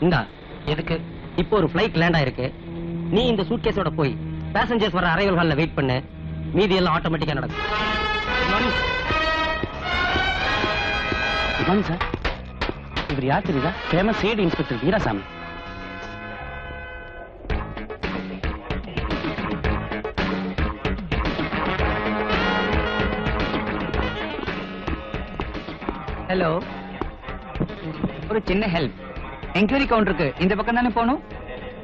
இந்தா எதுக்கு? இப்போ ஒரு ஃளைட் லேண்ட் ஆயிருக்கு. நீ இந்த சூட்கேஸோட போய் பேசஞ்சர்ஸ் வர அரைவல் ஹால்ல வெயிட் பண்ணு. மீதி எல்லாம் ஆட்டோமேட்டிக்கா நடக்கும். Good morning sir. இவர் யார் தெரியுதா? Famous CID inspector Veerasamy. Hello, ஒரு சின்ன ஹெல்ப். என்கொயரி கவுண்டருக்கு இந்த பக்கம் தானே போகணும்.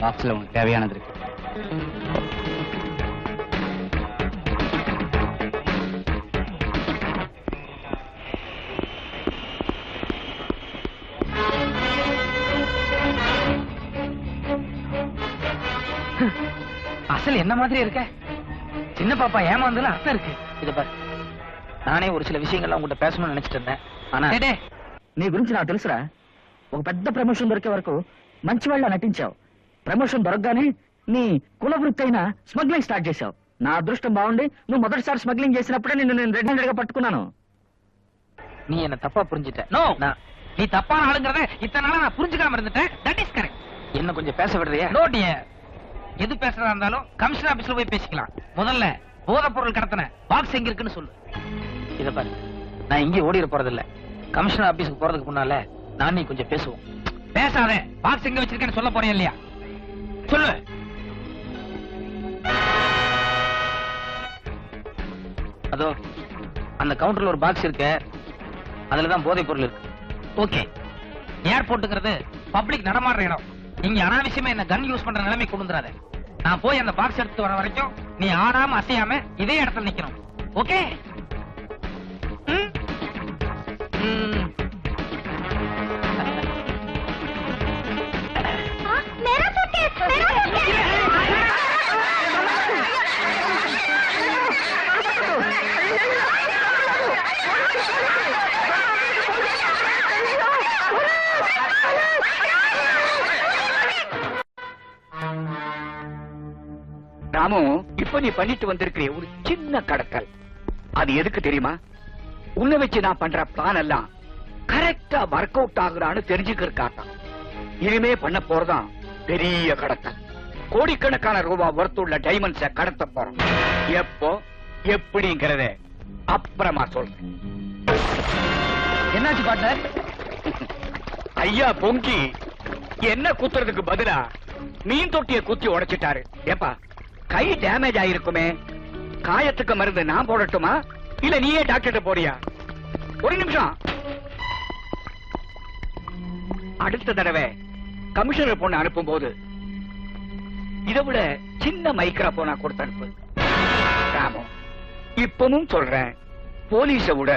பாக்ஸ்ல உங்களுக்கு தேவையானது இருக்கு. அசல் என்ன மாதிரி இருக்க? சின்ன பாப்பா ஏமாந்ததுல அர்த்தம் இருக்கு. இத பாரு, நானே ஒரு சில விஷயங்கள்லாம் உங்ககிட்ட பேசணும்னு நினைச்சிட்டு இருந்தேன். ஆனா నీ గురించి నాకు తెలుసురా. ఒక పెద్ద ప్రమోషన్ దొరికే వరకు మంచి వాళ్ళ నటించావు. ప్రమోషన్ దొరకగానే నీ కుల వృత్తి అయిన స్మగ్లింగ్ స్టార్ట్ చేశావు. నా అదృష్టం బాగుండి నువ్వు మొదటిసారి స్మగ్లింగ్ చేసినప్పుడే నేను రెడ్ హ్యాండెడ్ గా పట్టుకున్నాను. நீ என்ன தப்பா புரிஞ்சிட்ட. நோ, நீ தப்பான ஆளுங்கறத இத்தனை நாளா நான் புரிஞ்சுக்காம இருந்துட்டேன். That is correct. என்ன கொஞ்சம் பேச விடுறியா? No dear. எது பேசுறதா இருந்தாலும் கமிஷனர் ஆபீஸ்ல போய் பேசிக்கலாம். முதல்ல போதைப் பொருள் கடத்தன பாக்ஸ் எங்க இருக்குன்னு சொல்லு. இத பாரு, நான் இங்கே ஓடிட போறது இல்ல. கமிஷனர் ஆபீஸ்க்கு போறதுக்கு முன்னால நான் நீ கொஞ்சம் பேசுவோம். பேசாத. பாக்ஸ் எங்க வச்சிருக்கேன்னு சொல்ல போறேன் இல்லையா? சொல்லு. அதோ அந்த கவுண்டர்ல ஒரு பாக்ஸ் இருக்கு. அதுலதான் போதைப் பொருள் இருக்கு. ஓகே. ஏர்போர்ட்டுங்கிறது பப்ளிக் நடமாடுற இடம். நீங்க அனாவசியமா என்ன கன் யூஸ் பண்ற நிலைமை கொண்டு வந்துடாத. நான் போய் அந்த பாக்ஸ் எடுத்து வர வரைக்கும் நீ ஆடாம அசையாம இதே இடத்துல நிக்கணும். ஓகே? ராமு, இப்ப நீ பண்ணிட்டு வந்திருக்கிற ஒரு சின்ன கடத்தல், அது எதுக்கு தெரியுமா? உன்னை வச்சு நான் பண்ற பிளான் எல்லாம் கரெக்டா ஒர்க் அவுட் ஆகுறான்னு தெரிஞ்சுக்கிறதுக்காகத்தான். இனிமே பண்ண போறதான் பெரிய கடத்தல். கோடிக்கணக்கான ரூபாய் ஒர்த்துள்ள டைமண்ட்ஸ கடத்த போறோம். எப்போ எப்படிங்கறத அப்புறமா சொல்றேன். என்னாச்சு பார்ட்னர்? ஐயா பொங்கி என்ன குத்துறதுக்கு பதிலா மீன் தொட்டிய குத்தி உடைச்சிட்டாரு. ஏப்பா, கை டேமேஜ் ஆயிருக்குமே, காயத்துக்கு மருந்து நான் போடட்டுமா இல்ல நீயே டாக்டர்கிட்ட போறியா? ஒரு நிமிஷம். அடுத்த தடவை கமிஷனர் பொண்ணு அனுப்பும் போது இதை விட சின்ன மைக்ரா போனா கொடுத்து அனுப்பு. ராமு, இப்பவும் சொல்றேன், போலீஸ விட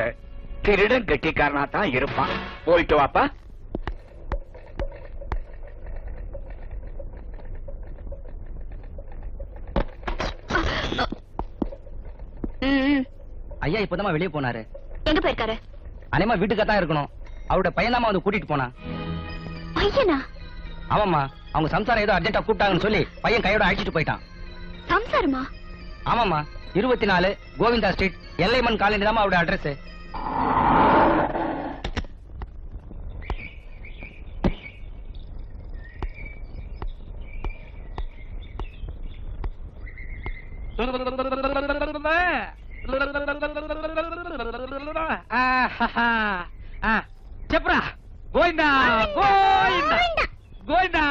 திருடன் கெட்டிக்காரனா தான் இருப்பான். போயிட்டு வாப்பா. ஐயா இப்பதான் வெளியே போனாரு. எங்க போயிருக்காரு? அனிமா வீட்டுக்கு தான் இருக்கணும். அவரோட பையன் வந்து கூட்டிட்டு போனா. பையனா? ஆமாம்மா, அவங்க சம்சாரம் ஏதோ அர்ஜென்ட்டா கூப்பிட்டாங்கன்னு சொல்லி பையன் கையோட அழைச்சிட்டு போயிட்டான். சம்சாரமா? ஆமாம்மா, 24 கோவிந்தா ஸ்ட்ரீட், எல்லைமன் காலனி தான் அவரோட அட்ரஸ். చెప్పరా? గోవిందా గోవిందా గోవిందా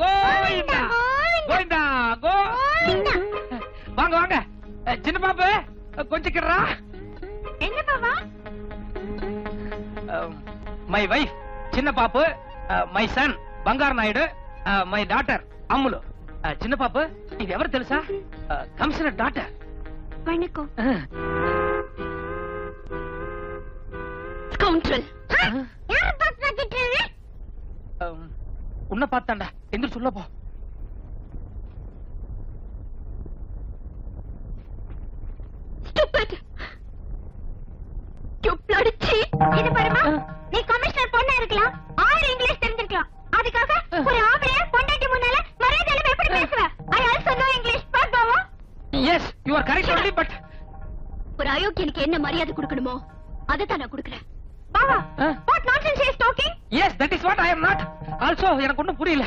గోవిందా గోవిందా గోవిందా. வாங்க வாங்க. சின்ன பாப்பு கொஞ்சம் கிடறா. என்ன பாப்பா? மை வைஃப் சின்ன பாப்பு, மை சன் బంగారు నాయుడు, மை டாட்டர் அம்முலு. சின்ன பாப்பு, இது ఎవరు తెలుసా? Commissioner daughter. வணக்கம். ஸ்கவுண்டரல். யார பார்த்து திட்டுறீங்க? உன்னை பார்த்தாண்டா. எந்திர சொல்ல போ. ஸ்டூபிட். You bloody cheat. இது பாருமா, நீ கமிஷனர் பொண்ணா இருக்கலாம், 6 இங்கிலீஷ் தெரிஞ்சிருக்கலாம். அதுக்காக ஒரு ஆம்பளைய பொண்டாட்டி முன்னால மரியாதையில எப்படி பேசுவ? I also know English. பாப்பாவா? Yes, you are correct only, but ஒரு அயோக்கியனுக்கு என்ன மரியாதை கொடுக்கணுமோ அதை தான் நான் கொடுக்கிறேன். பாவா ஆ? what nonsense he is talking? Yes, that is what I am not. Also, எனக்கு ஒண்ணும் புரியல.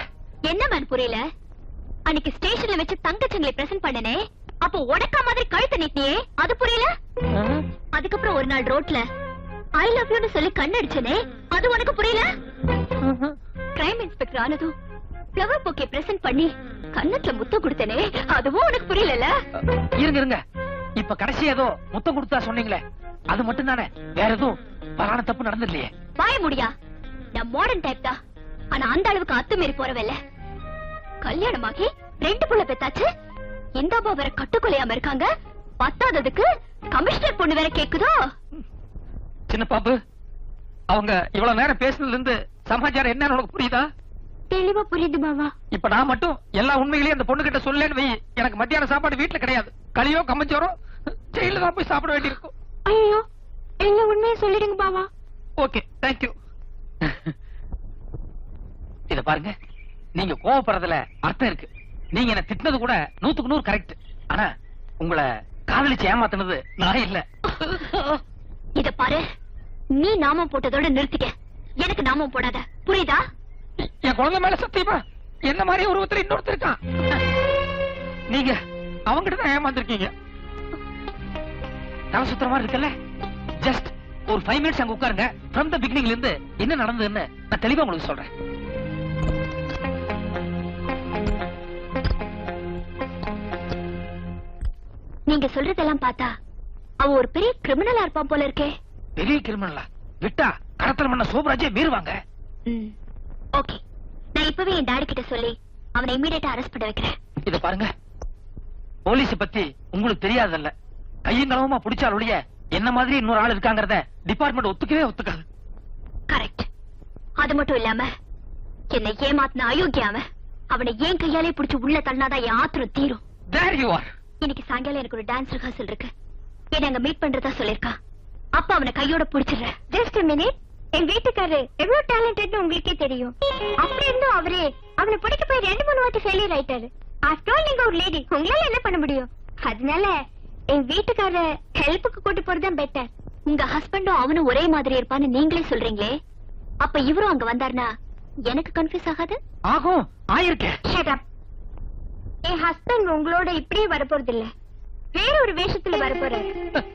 என்ன மேன் புரியல? அன்னைக்கு ஸ்டேஷன்ல வச்சு தங்கச்சங்களை பிரசன்ட் பண்ணனே, அப்போ உடக்கா மாதிரி கழுத்து நீட்டியே, அது புரியல? அதுக்கப்புறம் ஒரு நாள் ரோட்ல ஐ லவ் யூ னு சொல்லி கண்ணடிச்சனே, அது உனக்கு புரியல? கிரைம் இன்ஸ்பெக்டர் ஆனதும் ஃப்ளவர் பொக்கே பிரசன்ட் பண்ணி கண்ணத்துல முத்தம் கொடுத்தனே, அதுவும் உனக்கு புரியல? இருங்க. இப்ப கடைசி ஏதோ முத்தம் கொடுத்தா சொன்னீங்களே, அது மட்டும் தானே, வேற எதுவும் பலான தப்பு நடந்துடலையே? வாய முடியா, நான் மாடர்ன் டைப் தான். ஆனா அந்த அளவுக்கு அத்துமீறி போறவல்ல. கல்யாணமாகி 2 புள்ள பெத்தாச்சு, இந்த அம்மா வேற கட்டுக்கொலையாம இருக்காங்க. பத்தாததுக்கு கமிஷனர் பொண்ணு வேற கேக்குதோ? சின்ன பாப்பு, அவங்க இவ்வளவு நேரம் பேசுனதுல இருந்து சமாச்சாரம் என்னன்னு உனக்கு புரியுதா? தெளிவா புரியுது பாவா. இப்ப நான் மட்டும் எல்லா உண்மைகளையும் அந்த பொண்ணு கிட்ட சொல்லேன்னு வை, எனக்கு மத்தியான சாப்பாடு வீட்டுல கிடையாது. களியோ கம்மச்சோரோ ஜெயில தான் போய் சாப்பிட வேண்டியிருக்கும். ஐயோ, எல்லா உண்மையை சொல்லிடுங்க பாவா. Okay, thank you. இத பாருங்க, நீங்க கோவப்படுறதுல அர்த்தம் இருக்கு. நீங்க என்ன திட்டினது கூட 100க்கு 100 கரெக்ட். ஆனா உங்களை காதலிச்சு ஏமாத்தினது நான் இல்ல. இத பாரு, நீ நாமம் போட்டதோட நிறுத்திக்க, எனக்கு நாமம் போடாத, புரியுதா? என் குழந்தை மேல சத்தியமா என்ன மாதிரி உருவத்துல இன்னொருத்தர் இருக்கான். நீங்க அவங்கிட்ட தான் ஏமாந்துருக்கீங்க. தலை சுத்துற மாதிரி இருக்குல்ல? ஜஸ்ட் ஒரு 5 மினிட்ஸ் அங்க உட்காருங்க. ஃப்ரம் த பிகினிங்ல இருந்து என்ன நடந்ததுன்னு நான் தெளிவா உங்களுக்கு சொல்றேன். நீங்க சொல்றதெல்லாம் பார்த்தா அவ ஒரு பெரிய கிரிமினலா இருப்பான் போல இருக்கே. பெரிய கிரிமினலா? விட்டா கடத்தல் பண்ண சோபராஜே மீறுவாங்க. ஓகே, நான் இப்பவே என் டாடி கிட்ட சொல்லி அவனை இமிடியேட்டா அரெஸ்ட் பண்ண வைக்கிறேன். இத பாருங்க, போலீஸ் பத்தி உங்களுக்கு தெரியாதல்ல, கையங்களவுமா புடிச்சாலுடைய என்ன மாதிரி இன்னொரு ஆள் இருக்காங்கறத டிபார்ட்மெண்ட் ஒத்துக்காது. கரெக்ட். அது மட்டும் இல்லாம என்னை ஏமாத்தின அயோக்கியாம அவனை ஏன் கையாலே புடிச்சு உள்ள தள்ளினாதான் என் ஆத்திரம் தீரும். There you are. இன்னைக்கு சாயங்காலம் எனக்கு ஒரு டான்ஸ் ரிஹர்சல் இருக்கு. என்ன அங்க மீட் பண்றதா சொல்லிருக்கான். அப்ப அவனை கையோட புடிச்சிடுறேன். Just a minute. என் வீட்டுக்காரரு எவ்வளவு டேலண்டட்னு உங்களுக்கே தெரியும். அப்படி இருந்தும் அவரே அவனை பிடிக்க போய் 2-3 வாட்டி ஃபெயிலியர் ஆயிட்டாரு. ஆஃப்டர் ஆல் நீங்க ஒரு லேடி, உங்களால என்ன பண்ண முடியும்? அதனால என் வீட்டுக்காரரை ஹெல்ப்புக்கு கூட்டி போறதுதான் பெட்டர். உங்க ஹஸ்பண்டும் அவனும் ஒரே மாதிரி இருப்பான்னு நீங்களே சொல்றீங்களே, அப்ப இவரும் அங்க வந்தாருன்னா எனக்கு கன்ஃபியூஸ் ஆகாது? ஆகும், ஆயிருக்கேன். Shut up. என் ஹஸ்பண்ட் உங்களோட இப்படியே வரப்போறது இல்ல, வேற ஒரு வேஷத்துல வரப்போறாரு.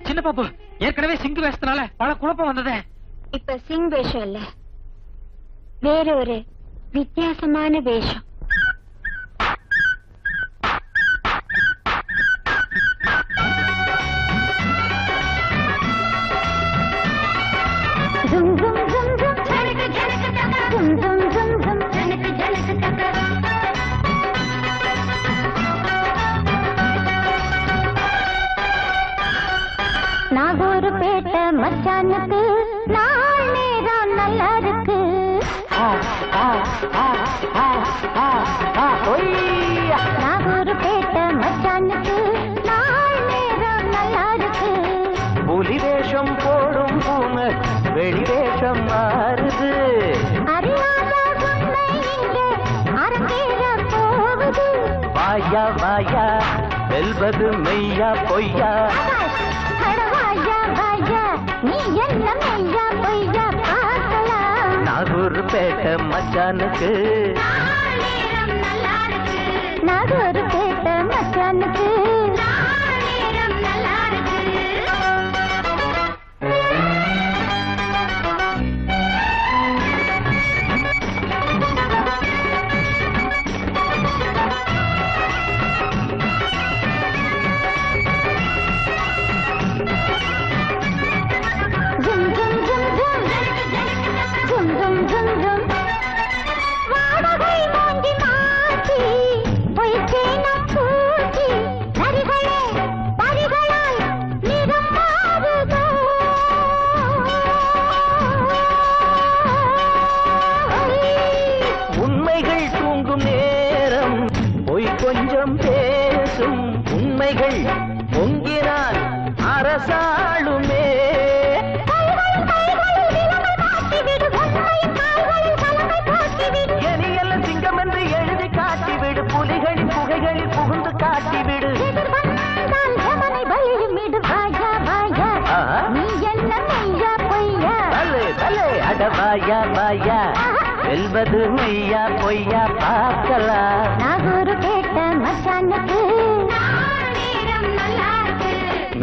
சின்ன பாப்பு, ஏற்கனவே சிங்கு வேஷத்தினால பல குழப்பம் வந்ததே. இப்ப சிங் வேஷம் இல்ல, வேற ஒரு வித்தியாசமான வேஷம். நாகூர்பேட்டை மச்சானுக்கு நாள் நேரம் நல்லா இருக்கு. நாகூர்பேட்டை மச்சானுக்கு நாள் நேரம் நல்லா இருக்கு. புலி வேஷம் போடும் பூனை வெளி வேஷம் மாறுது. அறியாத உண்மை இங்கே அரங்கேற போகுது. வாயா வாயா வெல்வது மெய்யா பொய்யா. வாயா வாயா நீ என்ன மெய்யா பொய்யா பார்க்கலாம். நாகூர்பேட்டை மச்சானுக்கு நாகூர்பேட்டை மச்சானுக்கு கொஞ்சம் பேசும் உண்மைகள் பொங்கினால் அரசாளுமே. எலியல்ல சிங்கம் என்று எழுதி காட்டிவிடு, புலிகளின் குகைகளில் புகுந்து காட்டிவிடு. நீ என்ன மெய்யா பொய்யா. பாயா பாயா வெல்வது மெய்யா பொய்யா பார்க்கலாம். நாகூர் பேட்ட மச்சானுக்கு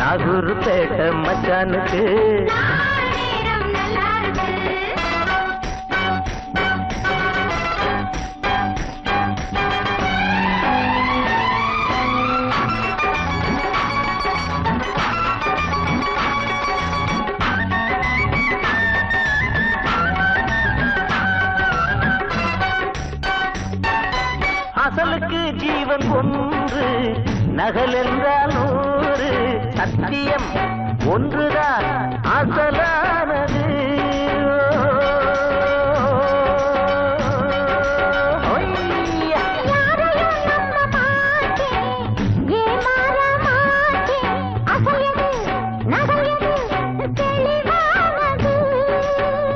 நாகூர் பேட்ட மச்சானுக்கு அசலுக்கு ஜீவன் ஒன்று நகல் என்றால் நூறு சத்தியம் ஒன்றுதான் அசலானது.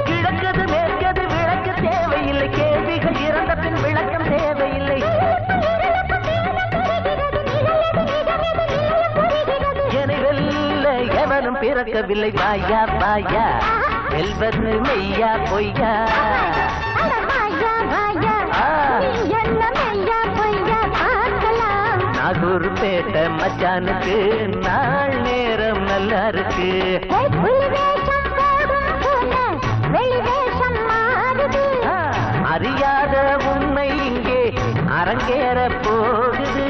கிழக்கது மேற்கது விளக்கு தேவையில்லை, கேள்விகள் இறந்த பின் விளக்கம் தேவையில்லை. எவனும் பிறக்கவில்லை பாயா பாயா வெல்வது மெய்யா பொய்யா. நாகூர் பேட்ட மச்சானுக்கு நாள் நேரம் நல்லா இருக்கு. அறியாத உண்மை இங்கே அரங்கேற போகுது.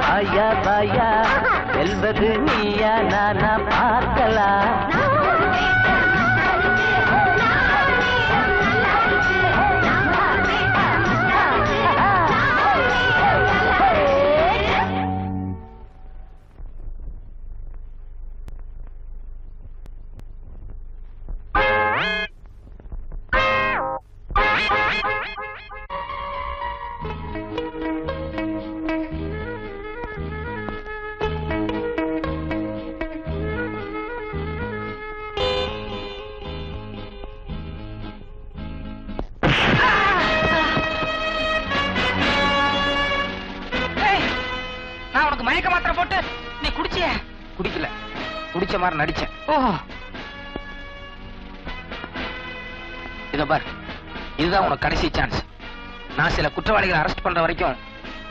பாயா பாயா வெல்வது நீயா நானா பார்க்கலாம். மயக்க மாத்திரை போட்டு நீ குடிச்சிய? குடிக்கல, குடிச்ச மாதிரி நடிச்சேன். ஓஹோ, இத பார், இதுதான் உனக்கு கடைசி சான்ஸ். நான் சில குற்றவாளிகளை அரெஸ்ட் பண்ற வரைக்கும்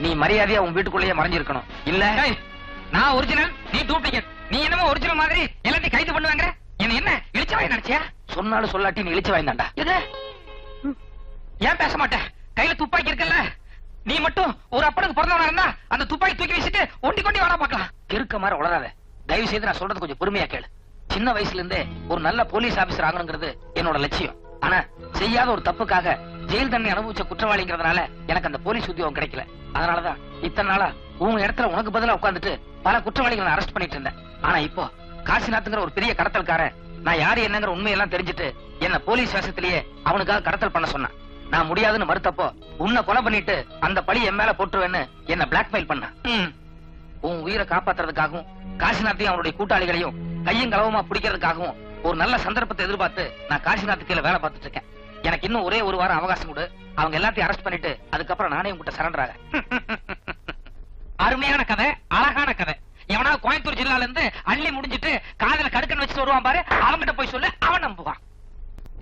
நீ மரியாதையா உன் வீட்டுக்குள்ளேயே மறைஞ்சிருக்கணும். இல்ல நான் ஒரிஜினல், நீ டூப்ளிகேட். நீ என்னமோ ஒரிஜினல் மாதிரி எல்லாத்தையும் கைது பண்ணுவாங்க. என்ன என்ன இழிச்சவாய் நினைச்சியா? சொன்னாலும் சொல்லாட்டி நீ இழிச்சு வாய்ந்தாண்டா. இது ஏன் பேச மாட்டேன்? கையில துப்பாக்கி இருக்குல்ல, நீ மட்டும் ஒரு அப்பனுக்கு பிறந்தவனா இருந்தா அந்த துப்பாக்கி தூக்கி வீசிட்டு ஒண்டி கொண்டி வாடா பாக்கலாம். இருக்க மாதிரி உளராத. தயவு செய்து நான் சொல்றது கொஞ்சம் பொறுமையா கேளு. சின்ன வயசுல இருந்தே ஒரு நல்ல போலீஸ் ஆபீசர் ஆகணுங்கிறது என்னோட லட்சியம். ஆனா செய்யாத ஒரு தப்புக்காக ஜெயில் தண்டனை அனுபவிச்ச குற்றவாளிங்கிறதுனால எனக்கு அந்த போலீஸ் உத்தியோகம் கிடைக்கல. அதனாலதான் இத்தனை நாளா உங்க இடத்துல உனக்கு பதிலா உட்கார்ந்துட்டு பல குற்றவாளிகளை அரெஸ்ட் பண்ணிட்டு இருந்தேன். ஆனா இப்போ காசிநாத்ங்கிற ஒரு பெரிய கடத்தல்காரன் நான் யாரு என்னங்கிற உண்மையெல்லாம் தெரிஞ்சுட்டு என்ன போலீஸ் வேஷத்திலேயே அவனுக்காக கடத்தல் பண்ண சொன்னான். நான் முடியாதுன்னு மறுத்தப்போ உன்னை கொலை பண்ணிட்டு அந்த பழி என் மேல போட்டுருவேன்னு என்ன பிளாக்மெயில் பண்ண. உன் உயிரை காப்பாத்துறதுக்காகவும் காசிநாத்தையும் அவனுடைய கூட்டாளிகளையும் கையும் களவுமா பிடிக்கிறதுக்காகவும் ஒரு நல்ல சந்தர்ப்பத்தை எதிர்பார்த்து நான் காசிநாத் கீழே வேலை பார்த்துட்டு இருக்கேன். எனக்கு இன்னும் ஒரே ஒரு வாரம் அவகாசம் கொடு. அவங்க எல்லாத்தையும் அரெஸ்ட் பண்ணிட்டு அதுக்கப்புறம் நானே உங்ககிட்ட சரண்டர் ஆக. அருமையான கதை, அழகான கதை. எவனா கோயம்புத்தூர் ஜில்லால இருந்து அள்ளி முடிஞ்சிட்டு காதல கடுக்கன்னு வச்சுட்டு வருவான் பாரு, அவன்கிட்ட போய் சொல்லு, அவன் நம்புவான்.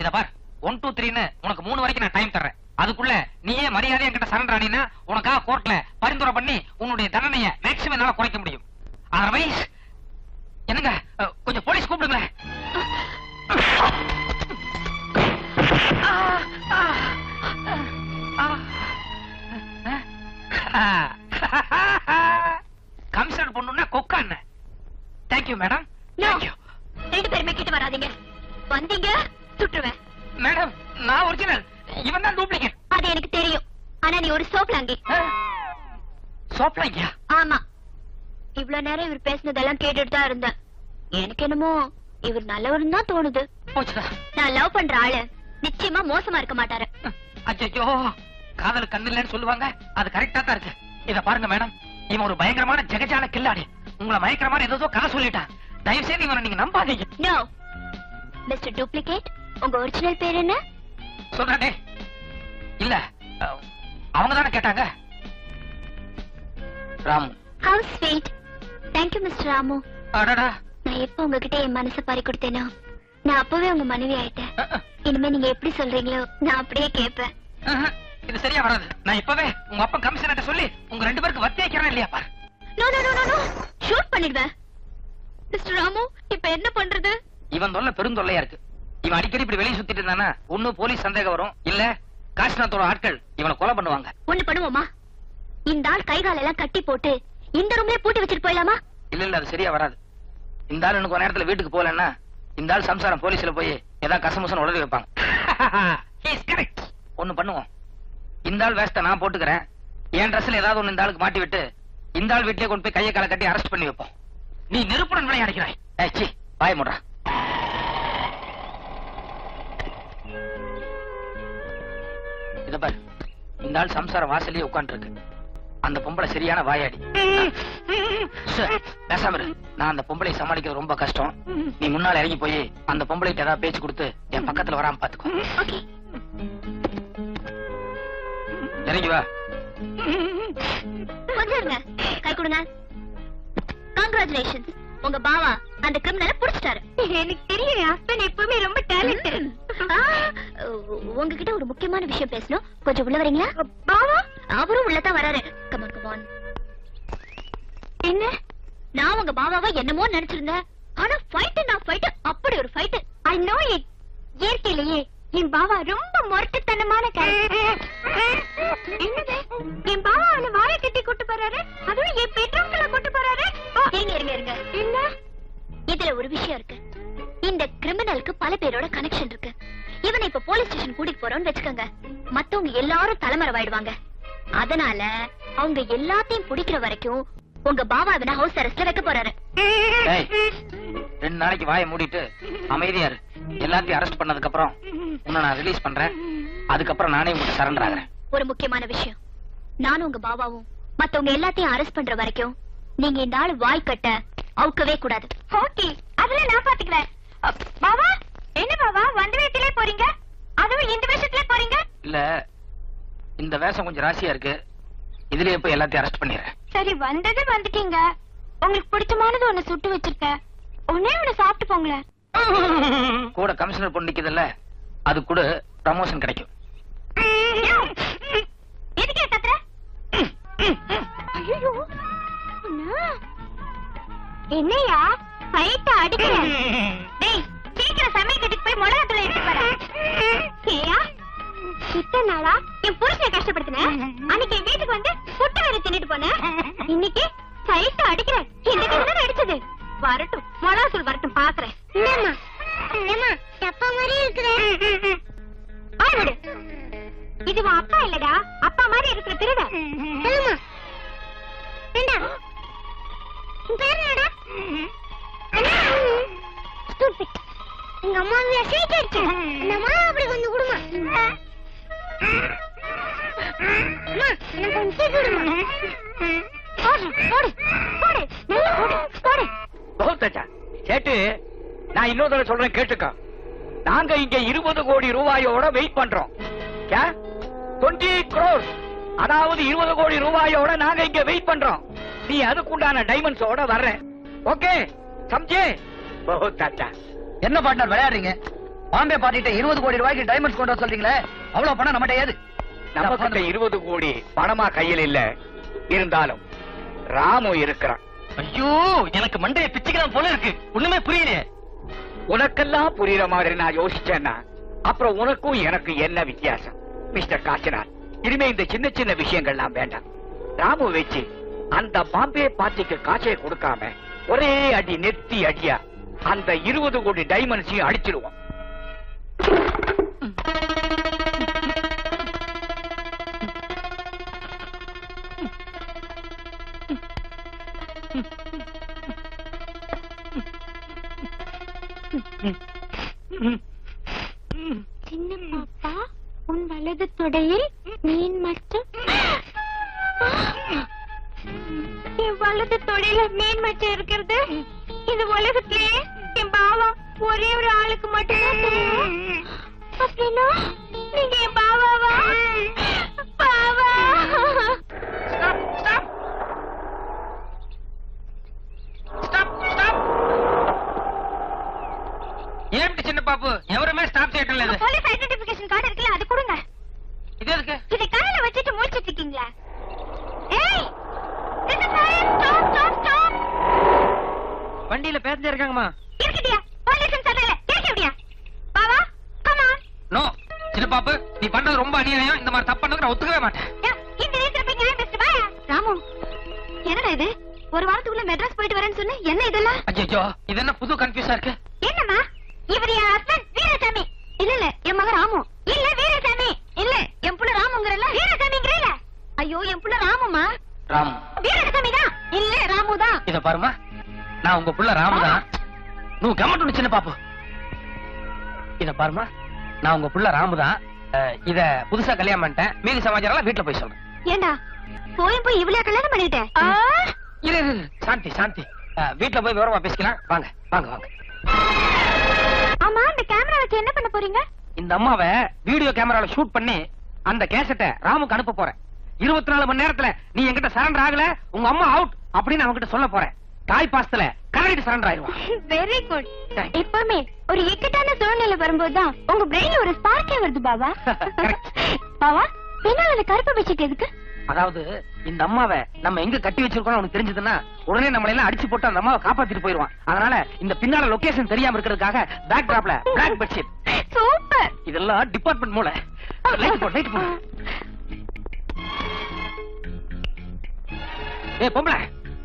இத பார், 1 2 3ன்னு உனக்கு 3 வரைக்கும் நான் டைம் தர்றேன். அதுக்குள்ள நீயே மரியாதை என்கிட்ட சரண்டர் ஆனீனா உனக்காக கோர்ட்ல பரிந்துரை பண்ணி உன்னுடைய தண்டனையை மேக்ஸிமம் என்னால குறைக்க முடியும். அதர்வைஸ் என்னங்க கொஞ்சம் போலீஸ் கூப்பிடுங்களேன். கமிஷனர் பொண்ணுன்னா கொக்கா என்ன? Thank you madam. தேங்க்யூ. 2 பேருமே கிட்ட வராதீங்க. வந்தீங்க சுட்டுருவேன். மேடம் நான் ஒரிஜினல், இவன் தான் டூப்ளிகேட். அது எனக்கு தெரியும். ஆனா நீ ஒரு சோப்லாங்கி. சோப்லாங்கியா? ஆமா. இவ்வளவு நேரம் இவர் பேசினதெல்லாம் கேட்டுட்டு தான் இருந்தேன். எனக்கு என்னமோ இவர் நல்லவர்னு தான் தோணுது. போச்சுதா. நான் லவ் பண்ற ஆளு நிச்சயமா மோசமா இருக்க மாட்டாரு. அச்சோ, காதல் கண்ணு இல்லைன்னு சொல்லுவாங்க, அது கரெக்டா தான் இருக்கு. இத பாருங்க மேடம், இவன் ஒரு பயங்கரமான ஜெகஜால கில்லாடி. உங்களை மயக்கிற மாதிரி ஏதோ கதை சொல்லிட்டான். தயவு செய்து இவனை நீங்க நம்பாதீங்க. நோ மிஸ்டர் டூப்ளிகேட், உங்க ஒரிஜினல் பேர் என்ன? சொல்றானே இல்ல, அவங்க தானே கேட்டாங்க. Ramu. Have sweet. Thank you mister Ramu. அடடா, நான் நான் எப்ப உங்ககிட்ட என் மனசை பறி கொடுத்தேனோ நான் அப்பவே உங்க மனைவி ஆயிட்டேன். இனிமே நீங்க எப்படி சொல்றீங்களோ நான் அப்படியே கேட்பேன். இது சரியா வராது. நான் இப்பவே உங்க அப்பா கமிஷனர்ட்ட சொல்லி உங்க 2 பேருக்கு வத்தி வைக்கிறேன் இல்லையா பாரு. No no no no shoot பண்ணிடுவேன். மிஸ்டர் ராமு இப்ப என்ன பண்றது? இவன் தொல்லை பெருந்தொல்லையா இருக்கு. இவன் அடிக்கடி இப்படி வெளியே சுத்திட்டு இருந்தானா ஒண்ணு போலீஸ் சந்தேகம் வரும், இல்ல காசிநாத்தோட ஆட்கள் இவனை கொலை பண்ணுவாங்க. ஒண்ணு பண்ணுவோமா? இந்த ஆள் கை கால் எல்லாம் கட்டி போட்டு இந்த ரூம்லயே பூட்டி வச்சிட்டு போயிடலாமா? இல்ல அது சரியா வராது. இந்த ஆள் இன்னும் கொஞ்ச நேரத்துல வீட்டுக்கு போலன்னா இந்த ஆள் சம்சாரம் போலீஸ்ல போய் ஏதாவது கசமுசன் உடனே வைப்பாங்க. ஒண்ணு பண்ணுவோம், இந்த ஆள் வேஸ்ட நான் போட்டுக்கிறேன், என் ட்ரெஸ்ல ஏதாவது ஒண்ணு இந்த ஆளுக்கு மாட்டி விட்டு இந்த ஆள் வீட்லயே கொண்டு போய் கையை காலை கட்டி அரெஸ்ட் பண்ணி வைப்போம். நீ நெருப்புடன் விளையாடுகிறாய். ஏச்சி வாய முடுறா. இத பாரு, இந்த ஆள் சம்சாரம் வாசலே உட்கார்ந்து இருக்கு. அந்த பொம்பளை சரியான வாயாடி. பேசாம இரு. நான் அந்த பொம்பளை சமாளிக்கிறது ரொம்ப கஷ்டம். நீ முன்னால இறங்கி போய் அந்த பொம்பளைக்கு ஏதாவது பேச்சு கொடுத்து என் பக்கத்துல வராம பாத்துக்கோ. இறங்கி வா. கொஞ்சம் இருங்க, கை கொடுங்க. கங்க்ராச்சுலேஷன்ஸ், உங்க பாவா அந்த கிரிமினலை புடிச்சிட்டாரு. எனக்கு தெரியும், என் ஹஸ்பண்ட் எப்பவுமே ரொம்ப டேலண்டட். உங்ககிட்ட ஒரு முக்கியமான விஷயம் பேசணும், கொஞ்சம் உள்ள வரீங்களா? பாவா அவரும் உள்ளதான் வராரு. Come on come on. என்ன, நான் உங்க பாவாவை என்னமோ நினைச்சிருந்தேன், ஆனா ஃபைட் அப்படி ஒரு ஃபைட். I know it. இயற்கையிலேயே என் பாவா ரொம்ப மொரட்டுத்தனமான கேரக்டர். என்னது, என் பாவா அவனை வாயை கட்டி கூட்டு போறாரு, அதுவும் என் பெட்ரூம்குள்ள கூட்டு போறாரு. இருங்க என்ன, இதுல ஒரு விஷயம் இருக்கு. இந்த கிரிமினலுக்கு பல பேரோட கனெக்ஷன் இருக்கு. இவனை இப்ப போலீஸ் ஸ்டேஷன் கூட்டிட்டு போறோம்னு வச்சுக்கோங்க, மத்தவங்க எல்லாரும் தலைமறைவாயிடுவாங்க. அதனால அவங்க எல்லாத்தையும் பிடிக்கிற வரைக்கும் உங்க பாவா இவனை ஹவுஸ் அரெஸ்ட்ல வைக்க போறாரு. 2 நாளைக்கு வாயை மூடிட்டு அமைதியா இரு. எல்லாத்தையும் அரெஸ்ட் பண்ணதுக்கு அப்புறம் உன்னை நான் ரிலீஸ் பண்றேன். அதுக்கப்புறம் நானே உங்களுக்கு சரண்டர் ஆகிறேன். ஒரு முக்கியமான விஷயம், நானும் உங்க பாபாவும் மத்தவங்க எல்லாத்தையும் அரெஸ்ட் பண்ற வரைக்கும் நீங்க இந்த ஆள் வாய் கட்ட அவுக்கவே கூடாது. ஓகே, அதுல நான் பாத்துக்கிறேன். பாபா என்ன பாபா வந்த வேட்டிலே போறீங்க, அதுவும் இந்த வேஷத்திலே போறீங்க? இல்ல, இந்த வேஷம் கொஞ்சம் ராசியா இருக்கு, இதுலயே போய் எல்லாத்தையும் அரெஸ்ட் பண்ணிடுறேன். சரி, வந்தது வந்துட்டீங்க. உங்களுக்கு பிடிச்சமானது ஒண்ணு சுட்டு வச்சிருக்கேன், ஒண்ணே ஒண்ணு சாப்பிட்டு போங்களேன். கூட கமிஷனர் பொண்ணு நிக்குதுல்ல, அது கூட ப்ரமோஷன் கிடைக்கும். எதுக்கே கத்துற? ஐயோ, என்னையா ஃபைட் அடிக்கிற? டேய், சீக்கிரம் சமையல் கட்டுக்கு போய் மிளகாத்தூள் எடுத்து வர. ஏயா, இத்தனை நாளா என் புருஷனை கஷ்டப்படுத்தின, அன்னைக்கு என் வீட்டுக்கு வந்து புட்டு வேற தின்னுட்டு போன, இன்னைக்கு ஃபைட் அடிக்கிற. இந்த கிட்ட அடிச்சது வரட்டும், மிளகாத்தூள் வரட்டும், பாக்குறேன். அப்பா மாதிரி இருக்கிற இது அப்பா இல்லடா, அப்பா மாதிரி இருக்கிற திருட. எங்க அம்மா சீக்கிடுச்சு, நம்ம அப்படி கொஞ்சம் கொடுமா. கொஞ்சம் சீக்கிடுமா. கேட்டு நான் இன்னொரு தடவை சொல்றேன், கேட்டுக்க. நாங்க இங்க 20 கோடி ரூபாயோட வெயிட் பண்றோம். 20 crores, அதாவது 20 கோடி ரூபாயோட நாங்க இங்க வெயிட் பண்றோம். நீ அதுக்குண்டான டைமண்ட்ஸோட வர்ற. ஓகே, சம்ஜே? பஹுத் அச்சா. என்ன பார்ட்னர் விளையாடுறீங்க? பாம்பே பார்ட்டிட்ட 20 கோடி ரூபாய்க்கு டைமண்ட்ஸ் கொண்டு வர சொல்றீங்களே, அவ்வளவு பணம் நம்மகிட்ட ஏது? நம்ம கிட்ட 20 கோடி பணமா கையில் இல்ல, இருந்தாலும் ராமு இருக்கிறான். ஐயோ, எனக்கு மண்டைய பிச்சுக்கலாம் போல இருக்கு, ஒண்ணுமே புரியலையே. உனக்கெல்லாம் புரியுற மாதிரி நான் யோசிச்சேன்னா அப்புறம் உனக்கும் எனக்கு என்ன வித்தியாசம்? மிஸ்டர் காசிநாத், இனிமே இந்த சின்ன சின்ன விஷயங்கள்லாம் வேண்டாம். ராமு வச்சு அந்த பாம்பே பார்ட்டிக்கு காசை கொடுக்காம ஒரே அடி நெத்தி அடியா அந்த 20 கோடி டைமண்ட்ஸையும் அடிச்சிடுவோம். சின்ன பாப்பா, உன் வலது தொடையில் மீன் மட்டும். என் வலது தொடையில மீன் மட்டும் இருக்கிறது இது உலகத்திலேயே என் பாவா ஒரே ஒரு ஆளுக்கு மட்டும்தான் தெரியும். அப்படின்னா நீங்க என் பாவாவா? பாவா, ஏன் சின்ன பாப்பு எவருமே ஸ்டாப் செய்யட்டல இது. போலீஸ் ஐடென்டிஃபிகேஷன் கார்டு இருக்குல்ல அது கொடுங்க. இது எதுக்கு? இதை கையில வச்சிட்டு முழிச்சிட்டு இருக்கீங்களா? ஏய் ஸ்டாப். வண்டியில பேசஞ்சர் இருக்காங்கம்மா. இருக்கடியா போலீஸ் சொல்லல கேக்கடியா பாவா கம் ஆன். நோ சின்ன பாப்பு நீ பண்றது ரொம்ப அநியாயம். இந்த மாதிரி தப்பு பண்ணதுக்கு நான் ஒத்துக்கவே மாட்டேன். இந்த நேரத்துல போய் நியாயம் பேசிட்டு வா. ராமு என்னடா இது? ஒரு வாரத்துக்குள்ள மெட்ராஸ் போயிட்டு வரேன்னு சொன்ன என்ன இதெல்லாம்? ஐயோ இது என்ன புது கன்ஃபியூஸா இருக்கு. என்னம்மா இவர் என் ஹஸ்பண்ட் வீரசாமி. இல்ல என் மகன் ராமு. இல்ல வீரசாமி. இல்ல என் புள்ள ராமுங்கறல வீரசாமிங்கறல. ஐயோ என் புள்ள ராமுமா. ராமு வீரசாமி தான். இல்ல ராமு தான். இத பாருமா நான் உங்க புள்ள ராமு தான். நீ கம்மட்டு சின்ன பாப்பு. இத பாருமா நான் உங்க புள்ள ராமு தான். இத புதுசா கல்யாணம் பண்ணிட்டேன். மீதி சமாச்சாரம் வீட்டுல போய் சொல்றேன். ஏண்டா போய் இவ்வளவு கல்யாணம் பண்ணிட்டேன்? இல்ல சாந்தி சாந்தி வீட்டுல போய் விவரமா பேசிக்கலாம். வாங்க வாங்க வாங்க. ஆமா இந்த கேமரா வச்சு என்ன பண்ண போறீங்க? இந்த அம்மாவை வீடியோ கேமரால ஷூட் பண்ணி அந்த கேசட்டை ராமுக்கு அனுப்ப போறேன். 24 மணி நேரத்துல நீ என்கிட்ட சரண்டர் ஆகல உங்க அம்மா அவுட் அப்படின்னு அவன்கிட்ட சொல்ல போறேன். தாய் பாசத்துல கரெக்ட் சரண்டர் ஆயிடுவான். Very good. எப்பவுமே ஒரு இக்கட்டான சூழ்நிலை வரும்போதுதான் உங்க பிரெயின்ல ஒரு ஸ்பார்க்கே வருது பாபா. பாபா பின்னால அந்த கருப்பு பெட்ஷீட் எதுக்கு? அதாவது இந்த அம்மாவை நம்ம எங்க கட்டி வச்சிருக்கோம் அவனுக்கு தெரிஞ்சதுன்னா உடனே நம்மள எல்லாம் அடிச்சு போட்டு அந்த அம்மாவை காப்பாத்திட்டு போயிருவான். அதனால இந்த பின்னால லொகேஷன் தெரியாம இருக்கிறதுக்காக பேக் டிராப்ல பிளாக் பெட்ஷீட். சூப்பர். இதெல்லாம் டிபார்ட்மெண்ட் மூளை. லைட் போ. ஏய் பொம்பளை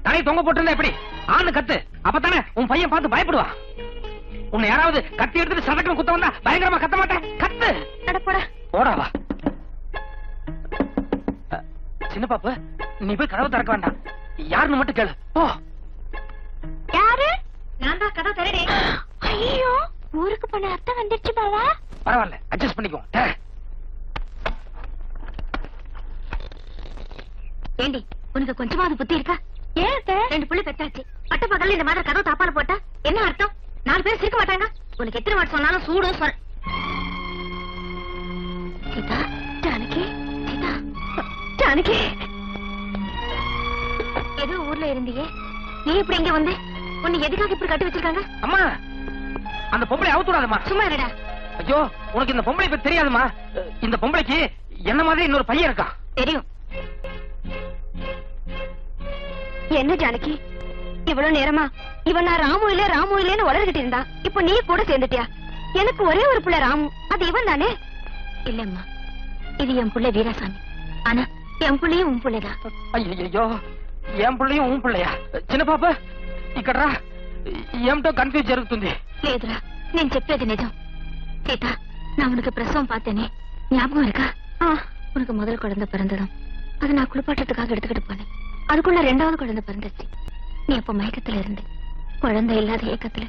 தலையை தொங்க போட்டிருந்தா எப்படி? ஆணு கத்து அப்பதானே உன் பையன் பார்த்து பயப்படுவா. உன்னை யாராவது கத்தி எடுத்துட்டு சதக்கம் குத்த வந்தா பயங்கரமா கத்த மாட்டேன். கத்து. அட போடா. போடாவா. சின்ன பாப்பு நீ போய் கதவை திறக்க வேண்டாம். யாருன்னு மட்டும் கேளு. போ. யாரு? நான் தான் கதவை திறடே. ஐயோ ஊருக்கு போன அத்தை வந்துருச்சு பாவா. பரவாயில்ல அட்ஜஸ்ட் பண்ணிக்குவோம். ஏண்டி உனக்கு கொஞ்சமாவது புத்தி இருக்கா? ஏன் 2 புள்ளி பெத்தாச்சு. பட்ட பகல்ல இந்த மாதிரி கதவு தாப்பால போட்டா என்ன அர்த்தம்? 4 பேர் சிரிக்க மாட்டாங்க. உனக்கு எத்தனை வாட் சொன்னாலும் சூடும் சொல். சீதா ஜானகி சீதா ஜானகி ஏதோ ஊர்ல இருந்தீங்க. நீ இப்படி இங்க வந்து உன்னை எதுக்காக இப்படி கட்டி வச்சிருக்காங்க? அம்மா அந்த பொம்பளை அவுத்துடாதம்மா. சும்மா இருடா. ஐயோ உனக்கு இந்த பொம்பளை பத்தி தெரியாதுமா. இந்த பொம்பளைக்கு என்ன மாதிரி இன்னொரு பையன் இருக்கா. தெரியும். என்ன ஜானகி இவ்வளவு நேரமா இவன் நான் ராமு இல்லன்னு வளர்கிட்டு இருந்தா இப்ப நீ கூட சேர்ந்துட்டியா? எனக்கு ஒரே ஒரு புள்ள ராமு. அது இவன் தானே? இல்லம்மா இது என் புள்ள வீராசாமி. ஆனா என் புள்ளையும் உன் புள்ளைதான். ஐயோ என் பிள்ளையும் உன் பிள்ளையா? చిన్న పాప ఇక్కడ ఏమిటో కన్ఫ్యూజ్ జరుగుతుంది. లేదురా నేను చెప్పేది నిజం. సీత நான் உனக்கு பிரசவம் பார்த்தேனே ஞாபகம் இருக்கா? உனக்கு முதல் குழந்தை பிறந்ததும் அது நான் குளிப்பாட்டத்துக்காக எடுத்துக்கிட்டு போனேன். அதுக்குள்ள 2வது குழந்தை பிறந்துச்சு. நீ அப்ப மயக்கத்துல இருந்து குழந்தை இல்லாத ஏக்கத்துல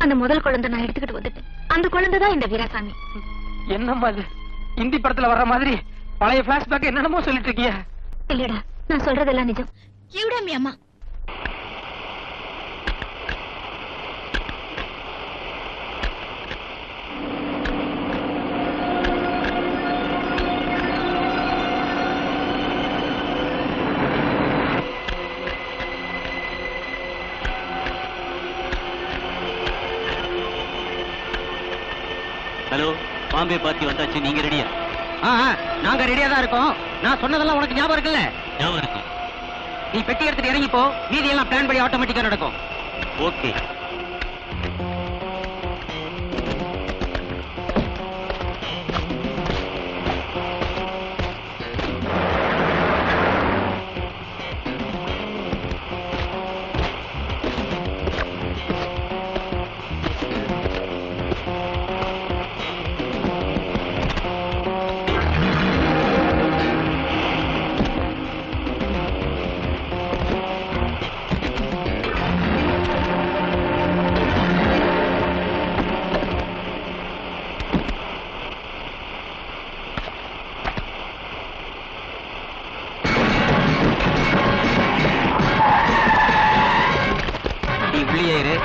அந்த முதல் குழந்தை நான் எடுத்துக்கிட்டு வந்துட்டேன். அந்த குழந்தைதான் இந்த வீராசாமி. என்னம்மா இது ஹிந்தி படத்துல வர்ற மாதிரி பழைய பிளாஷ்பேக் என்னென்னமோ சொல்லிட்டு இருக்கியா? இல்லடா நான் சொல்றதெல்லாம் நிஜம். கியூடாமி அம்மா. ஹலோ பாம்பே பார்ட்டி வந்தாச்சு. நீங்க ரெடியா? நாங்க ரெடியா தான் இருக்கோம். நான் சொன்னதெல்லாம் உனக்கு ஞாபகம் இருக்குல்ல? ஞாபகம் இருக்கு. நீ பெட்டி எடுத்துட்டு இறங்கிப்போ. மீதி எல்லாம் பிளான் படி ஆட்டோமேட்டிக்கா நடக்கும். ஓகே.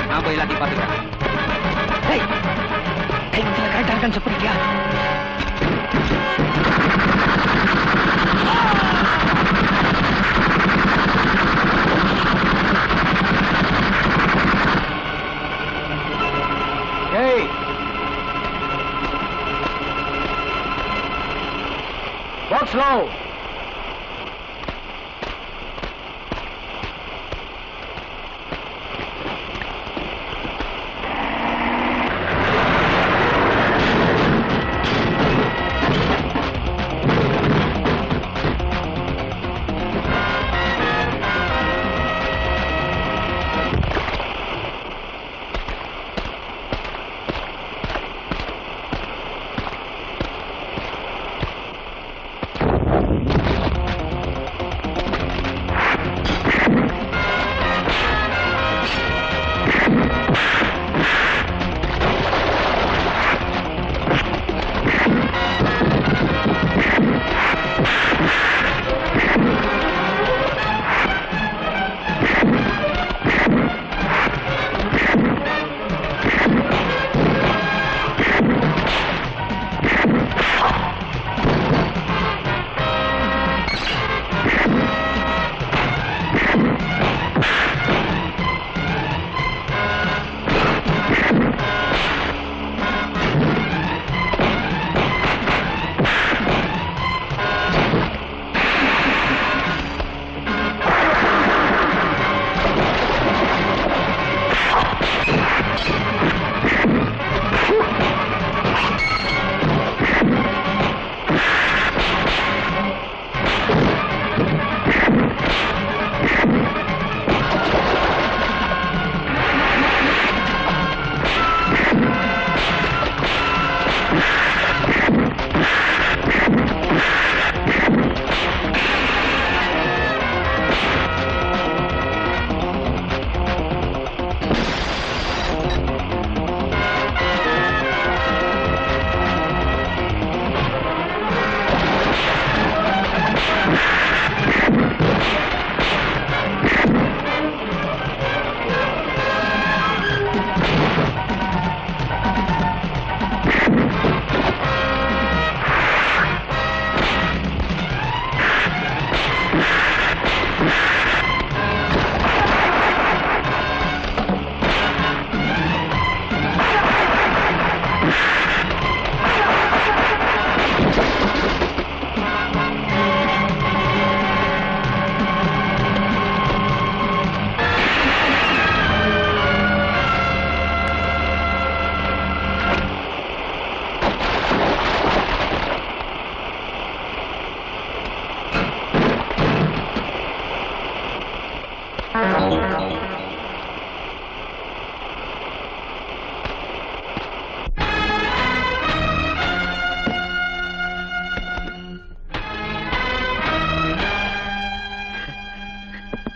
நான் போய் எல்லாத்தையும் பாத்துக்கிறேன். கரெக்டா இருக்கான்னு சொல்லிட்டியா? ஸ்லோ.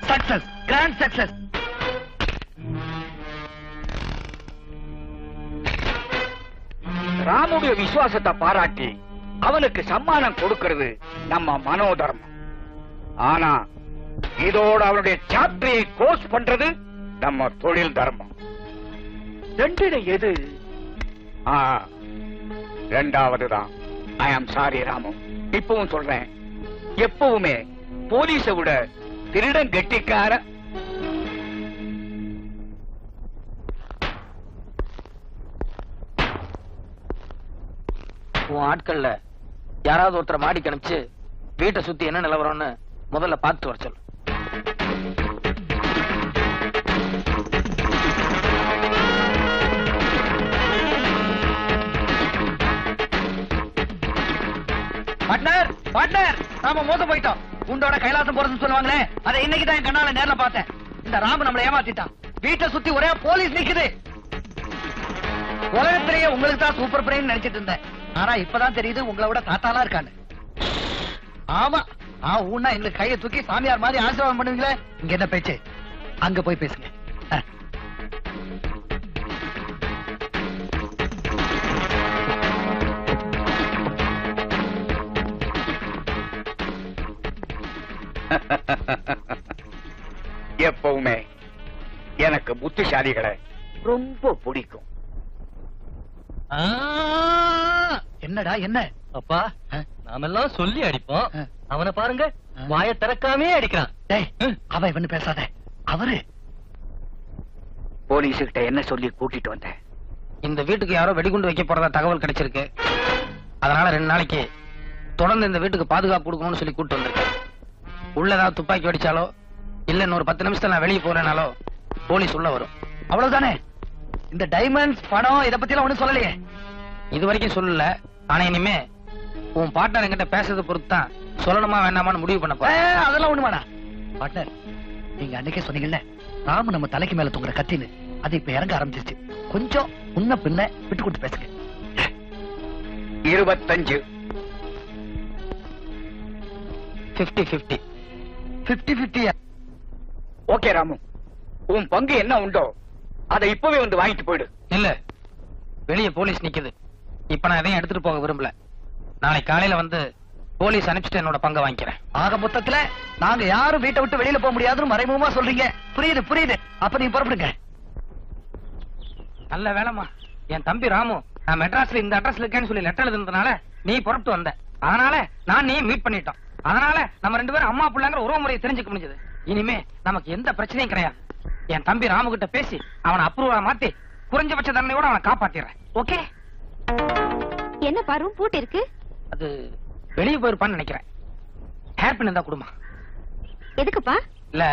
Success, grand success. ராமுடைய விசுவாசத்தை பாராட்டி அவனுக்கு சம்மானம் கொடுக்கிறது நம்ம மனோதர்மம். ஆனா இதோட அவனுடைய சாப்டரியை க்ளோஸ் பண்றது நம்ம தொழில் தர்மம். ரெண்டுல எது? ரெண்டாவதுதான். ஐ ஆம் சாரி ராமு, இப்பவும் சொல்றேன், எப்பவுமே போலீஸை விட திருடன் கெட்டிக்கார. உன் ஆட்கள்ல யாராவது ஒருத்தரை மாடிக்கு அனுப்பிச்சு வீட்டை சுத்தி என்ன நிலவரம்னு முதல்ல பார்த்து வர சொல்லு. பார்ட்னர், பார்ட்னர், நாம மோச போயிட்டோம். குண்டோட கைலாசம் போறதுன்னு சொல்லுவாங்களே, அதை இன்னைக்கு தான் என் கண்ணால நேர்ல பார்த்தேன். இந்த ராமு நம்மளை ஏமாத்திட்டான். வீட்டை சுத்தி ஒரே போலீஸ் நிக்குது. உலகத்திலேயே உங்களுக்கு தான் சூப்பர் பிரெயின் நினைச்சிட்டு இருந்தேன். ஆனா இப்பதான் தெரியுது உங்களை விட தாத்தாலாம் இருக்கான்னு. ஆமா, ஊன்னா எங்களுக்கு கையை தூக்கி சாமியார் மாதிரி ஆசீர்வாதம் பண்ணுவீங்களே. இங்க என்ன பேச்சு? அங்க போய் பேசுங்க. எப்பவுமே எனக்கு புத்திசாலிகளை ரொம்ப பிடிக்கும். என்னடா என்ன? அப்பா, நாமெல்லாம் சொல்லி அடிப்போம். அவனை பாருங்க, வாயை திறக்காமே அடிக்கிறான். அவன் இவனு பேசாத. அவரு போலீஸ்கிட்ட என்ன சொல்லி கூட்டிட்டு வந்தேன்? இந்த வீட்டுக்கு யாரோ வெடிகுண்டு வைக்க போறதா தகவல் கிடைச்சிருக்கு. அதனால 2 நாளைக்கு தொடர்ந்து இந்த வீட்டுக்கு பாதுகாப்பு கொடுக்கணும்னு சொல்லி கூட்டு வந்திருக்கேன். உள்ள ஏதாவது துப்பாக்கி வெடிச்சாலோ இல்ல இன்னொரு 10 நிமிஷத்துல நான் வெளியே போறேனாலோ போலீஸ் உள்ள வரும். அவ்வளவுதானே? இந்த டைமண்ட்ஸ் பணம் இத பத்தி எல்லாம் ஒண்ணும் சொல்லலையே. இது வரைக்கும் சொல்லல. ஆனா இனிமே உன் பார்ட்னர் என்கிட்ட பேசுறதை பொறுத்து தான் சொல்லணுமா வேண்டாமான்னு முடிவு பண்ண போறேன். அதெல்லாம் ஒண்ணு வேணாம். பார்ட்னர், நீங்க அன்னைக்கே சொன்னீங்கல்ல ராமு நம்ம தலைக்கு மேல தூங்குற கத்தின்னு, அது இப்ப இறங்க ஆரம்பிச்சிருச்சு. கொஞ்சம் முன்ன பின்ன விட்டு கொடுத்து பேசுங்க. 25 50-50. 50-50. ஓகே ராமு, உன் பங்கு என்ன உண்டோ அதை இப்பவே வந்து வாங்கிட்டு போயிடு. இல்ல, வெளியே போலீஸ் நிக்குது. இப்ப நான் எதையும் எடுத்துட்டு போக விரும்பல. நாளை காலையில வந்து போலீஸ் அனுப்பிச்சிட்டு என்னோட பங்கை வாங்கிக்கிறேன். ஆக மொத்தத்துல நாங்க யாரும் வீட்டை விட்டு வெளியில போக முடியாதுன்னு மறைமுகமா சொல்றீங்க. புரியுது புரியுது. அப்ப நீங்க புறப்படுங்க. நல்ல வேலைமா, என் தம்பி ராமு நான் மெட்ராஸ்ல இந்த அட்ரஸ்ல இருக்கேன்னு சொல்லி லெட்டர் எழுதுனதுனால நீ புறப்பட்டு வந்த. அதனால நான் நீ மீட் பண்ணிட்டோம். அதனால நம்ம 2 பேரும் அம்மா பிள்ளைங்கிற உறவு முறையை தெரிஞ்சுக்க முடிஞ்சது. இனிமே நமக்கு எந்த பிரச்சனையும் கிடையாது. என் தம்பி ராமு கிட்ட பேசி அவனை அப்ரூவலா மாத்தி குறைஞ்சபட்ச தண்டனையோட அவனை காப்பாத்திடுறேன். ஓகே? என்ன பாரு பூட்டு இருக்கு? அது வெளியே போயிருப்பான்னு நினைக்கிறேன். ஹேர் பின் இருந்தா குடுமா? எதுக்குப்பா? இல்ல,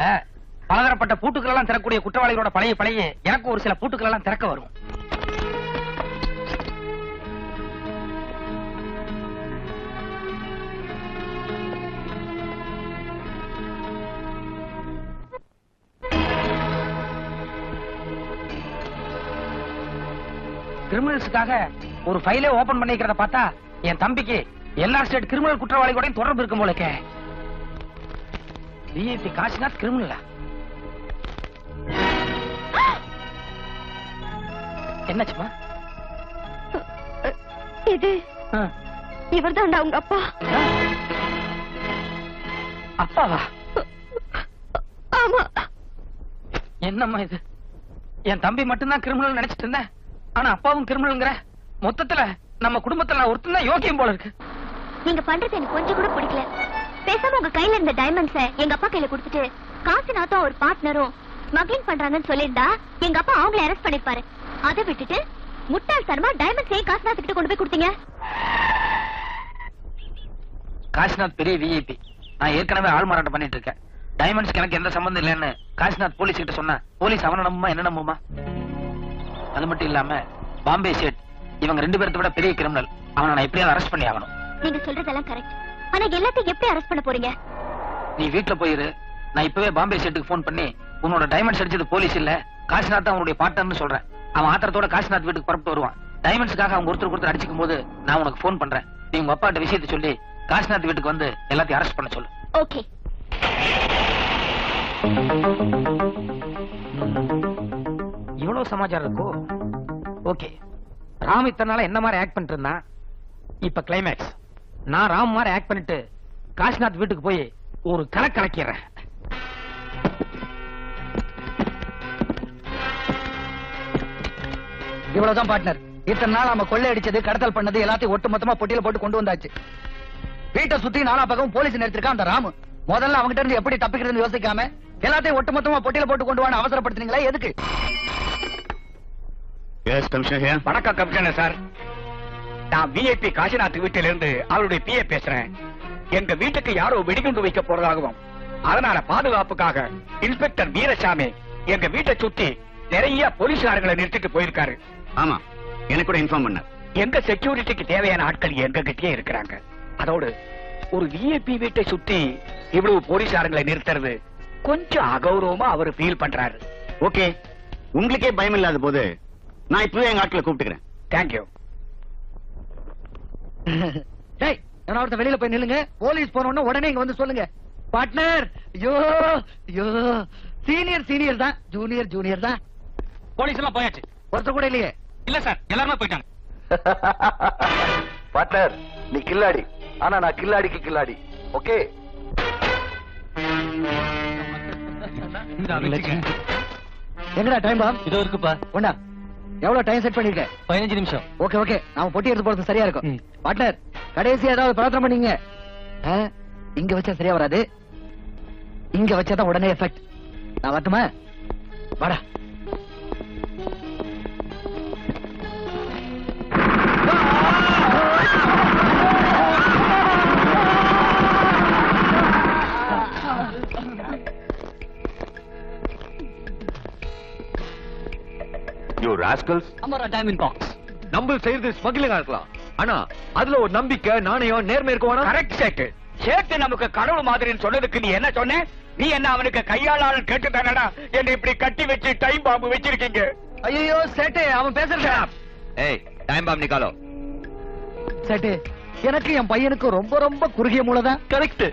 பலதரப்பட்ட பூட்டுக்கள் எல்லாம் திறக்கக்கூடிய குற்றவாளிகளோட பழைய எனக்கு ஒரு சில பூட்டுக்கள் எல்லாம் திறக்க வரும். கிரிமினல்ஸுக்காக ஒரு ஃபைலே ஓபன் பண்ணிக்கிறத பார்த்தா என் தம்பிக்கு எல்லா ஸ்டேட் கிரிமினல் குற்றவாளிகளோட தொடர்பு இருக்கும் போலக்கே. விஐபி காசிநாத் கிரிமினலா? என்னாச்சுமா? இது இவர்தான்டா உங்க அப்பா. அப்பாவா? ஆமா. என்னம்மா இது? என் தம்பி மட்டும்தான் கிரிமினல் நினைச்சிட்டு இருந்தேன். ஆனா அப்பாவும் கிரிமினல்ங்கிற. மொத்தத்துல நம்ம குடும்பத்துல நான் ஒருத்தன் யோகியம் போல இருக்கு. நீங்க பண்றது எனக்கு கொஞ்சம் கூட பிடிக்கல. பேசாம உங்க கையில இருந்த டைமண்ட்ஸ எங்க அப்பா கையில கொடுத்துட்டு காசிநாத்தும் ஒரு பார்ட்னரும் ஸ்மக்லிங் பண்றாங்கன்னு சொல்லிருந்தா எங்க அப்பா அவங்கள அரெஸ்ட் பண்ணிருப்பாரு. அதை விட்டுட்டு முட்டாள்தனமா டைமண்ட்ஸையும் காசிநாத் கிட்ட கொண்டு போய் கொடுத்தீங்க. காசிநாத் பெரிய விஐபி. நான் ஏற்கனவே ஆள் மாறாட்டம் பண்ணிட்டு இருக்கேன். டைமண்ட்ஸ்க்கு எனக்கு எந்த சம்பந்தம் இல்லைன்னு காசிநாத் போலீஸ் கிட்ட சொன்னா போலீஸ் அவனை நம்புமா என்ன நம்புமா? அது மட்டும் இல்லாம பாம்பே சேட் இவங்க 2 பேரத்தை விட பெரிய கிரிமினல். அவனை நான் எப்படியாவது அரெஸ்ட் பண்ணி ஆகணும். நீங்க சொல்றதெல்லாம் கரெக்ட். ஆனா எல்லாத்தையும் எப்படி அரெஸ்ட் பண்ண போறீங்க? நீ வீட்டுல போயிரு. நான் இப்பவே பாம்பே சேட்டுக்கு போன் பண்ணி உன்னோட டைமண்ட்ஸ் அடிச்சது போலீஸ் இல்ல காசிநாத் அவனுடைய பார்ட்னர்னு சொல்றேன். அவன் ஆத்திரத்தோட காசிநாத் வீட்டுக்கு புறப்பட்டு வருவான். டைமண்ட்ஸ்க்காக அவங்க ஒருத்தர் அடிச்சுக்கும் போது நான் உனக்கு போன் பண்றேன். நீ உங்க அப்பாட்ட விஷயத்தை சொல்லி காசிநாத் வீட்டுக்கு வந்து எல்லாத்தையும் அரெஸ்ட் பண்ண சொல்லு. ஓகே. இவ்வளவு சமாச்சாரம் இருக்கோ? ஓகே. ராம் இத்தனால என்ன மாதிரி ஆக்ட் பண்ணிட்டு இருந்தான். இப்ப கிளைமேக்ஸ். நான் ராம் மாதிரி ஆக்ட் பண்ணிட்டு காசிநாத் வீட்டுக்கு போய் ஒரு கலக்கிறேன். இவ்வளவுதான் பார்ட்னர். இத்தனை நாள் நம்ம கொள்ளை அடிச்சது கடத்தல் பண்ணது எல்லாத்தையும் ஒட்டு மொத்தமா பொட்டியில போட்டு கொண்டு வந்தாச்சு. வீட்டை சுத்தி நாலா பக்கம் போலீஸ் நிறுத்திருக்கான் அந்த ராமு. முதல்ல அவங்கிட்ட இருந்து எப்படி தப்பிக்கிறதுன்னு யோசிக்காம எல்லாத்தையும் ஒட்டு மொத்தமா பொட்டியில போட்டு கொண்டு வான்னு அவசரப்படுத்துறீங்களா? எதுக்கு? வணக்கம் கமிஷனர் சார். நான் விஐபி காசிநாத் வீட்டில இருந்து அவருடைய பிஏ பேசுறேன். எங்க வீட்டுக்கு யாரோ வெடிகுண்டு வைக்க போறதாகவும் அதனால பாதுகாப்புக்காக இன்ஸ்பெக்டர் வீரசாமி எங்க வீட்டை சுத்தி நிறைய போலீஸ்காரங்களை நிறுத்திட்டு போயிருக்காரு. ஆமா, எனக்கு கூட இன்ஃபார்ம் பண்ண. எங்க செக்யூரிட்டிக்கு தேவையான ஆட்கள் எங்க கிட்டே இருக்கிறாங்க. அதோடு ஒரு விஐபி வீட்டை சுத்தி இவ்வளவு போலீஸ்காரங்களை நிறுத்துறது கொஞ்சம் அகௌரவமா அவர் ஃபீல் பண்றாரு. ஓகே, உங்களுக்கே பயம் இல்லாத போது நான் இப்பவே எங்க ஆட்களை கூப்பிட்டுக்கிறேன். தேங்க்யூ. டேய், நான் ஒருத்த வெளியில போய் நில்லுங்க. போலீஸ் போனோம்னா உடனே இங்க வந்து சொல்லுங்க. பார்ட்னர், ஐயோ ஐயோ, சீனியர் தான், ஜூனியர் தான். போலீஸ் எல்லாம் போயாச்சு. ஒருத்தர் கூட இல்லையே? இல்ல சார், எல்லாருமே போயிட்டாங்க. பார்ட்னர், நீ கில்லாடி. ஆனா நான் கில்லாடிக்கு கில்லாடி. ஓகே? எங்கடா டைம் பாம்? இதோ இருக்குப்பா. ஒண்ணா எவ்வளவு டைம் செட் பண்ணிருக்க? 15 நிமிஷம். ஓகே, நாம பொட்டி எடுத்து போறது சரியா இருக்கும். பார்ட்னர், கடைசியா ஏதாவது பிரார்த்தனை பண்ணீங்க? இங்க வச்சா சரியா வராது, இங்க வச்சாதான் உடனே எஃபெக்ட். நான் வரட்டுமா? வாடா. You rascals. Amara diamond box. நம்ம செய்யறது ஸ்மக்லிங்கா இருக்கலாம், ஆனா அதுல ஒரு நம்பிக்கை, நாணயம், நேர்மை இருக்கும். கரெக்ட் சேட்டு. சேட்டு நமக்கு கடவுள் மாதிரின்னு சொன்னதுக்கு நீ என்ன சொன்ன? நீ என்ன அவனுக்கு கையாளாளன் கேட்டு தானடா என்ன இப்படி கட்டி வச்சு டைம் பாம்பு வச்சிருக்கீங்க? ஐயோ சேட்டு, அவன் பேசுறா. ஏய், டைம் பாம் நிக்காலோ. சேட்டு, எனக்கு என் பையனுக்கு ரொம்ப ரொம்ப குறுகிய மூளைதான். கரெக்ட்.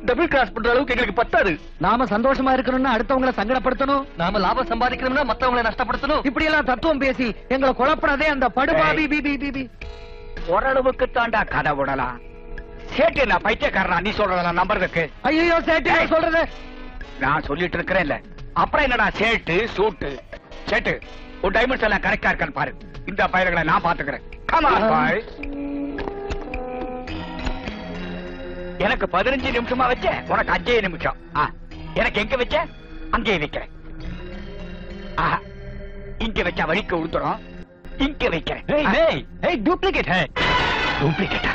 டபுள் கிராஸ் பண்ற அளவுக்கு எங்களுக்கு பத்தாது. நாம சந்தோஷமா இருக்கணும்னா அடுத்தவங்களை சங்கடப்படுத்தணும், நாம லாபம் சம்பாதிக்கணும்னா மத்தவங்களை நஷ்டப்படுத்தணும். இப்படி எல்லாம் தத்துவம் பேசி எங்களை குழப்பினதே அந்த படுபாவி. ஓரளவுக்கு தாண்டா கதை விடலாம். சேட்டு நான் பைத்தியக்காரனா நீ சொல்றதெல்லாம் நம்புறதுக்கு? ஐயோ சேட்டு, சொல்றது நான் சொல்லிட்டு இருக்கிறேன்ல, அப்புறம் என்னடா சேட்டு சூட்டு. சேட்டு, ஒரு டைமண்ட்ஸ் எல்லாம் கரெக்டா இருக்கான்னு பாரு. இந்த பயிர்களை நான் பாத்துக்கிறேன். Come on, boys. எனக்கு 15 நிமிஷமா வச்ச, உனக்கு 5 நிமிஷம். எனக்கு எங்க வச்ச அங்கேயே வைக்கிறேன். இங்க வச்சா வழிக்கு உளுத்துறோம், இங்க வைக்கிறேன். டூப்ளிகேட். டூப்ளிகேட்டா?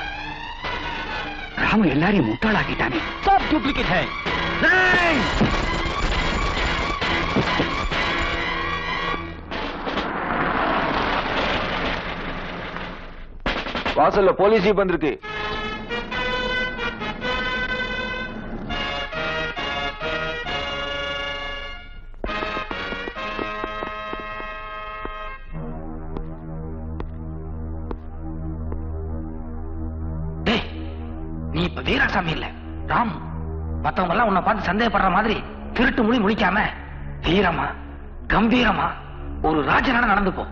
ராமு எல்லாரையும் முட்டாளாக்கிட்டானே. सब डुप्लीकेट है. வாசல்ல போலீஸ் ஜீப் வந்திருக்கு. நீ இப்ப வீராசாமி இல்ல, ராம். மத்தவங்க எல்லாம் உன்னை பார்த்து சந்தேகப்படுற மாதிரி திருட்டு மொழி முழிக்காம வீரமா கம்பீரமா ஒரு ராஜனான நடந்து போ.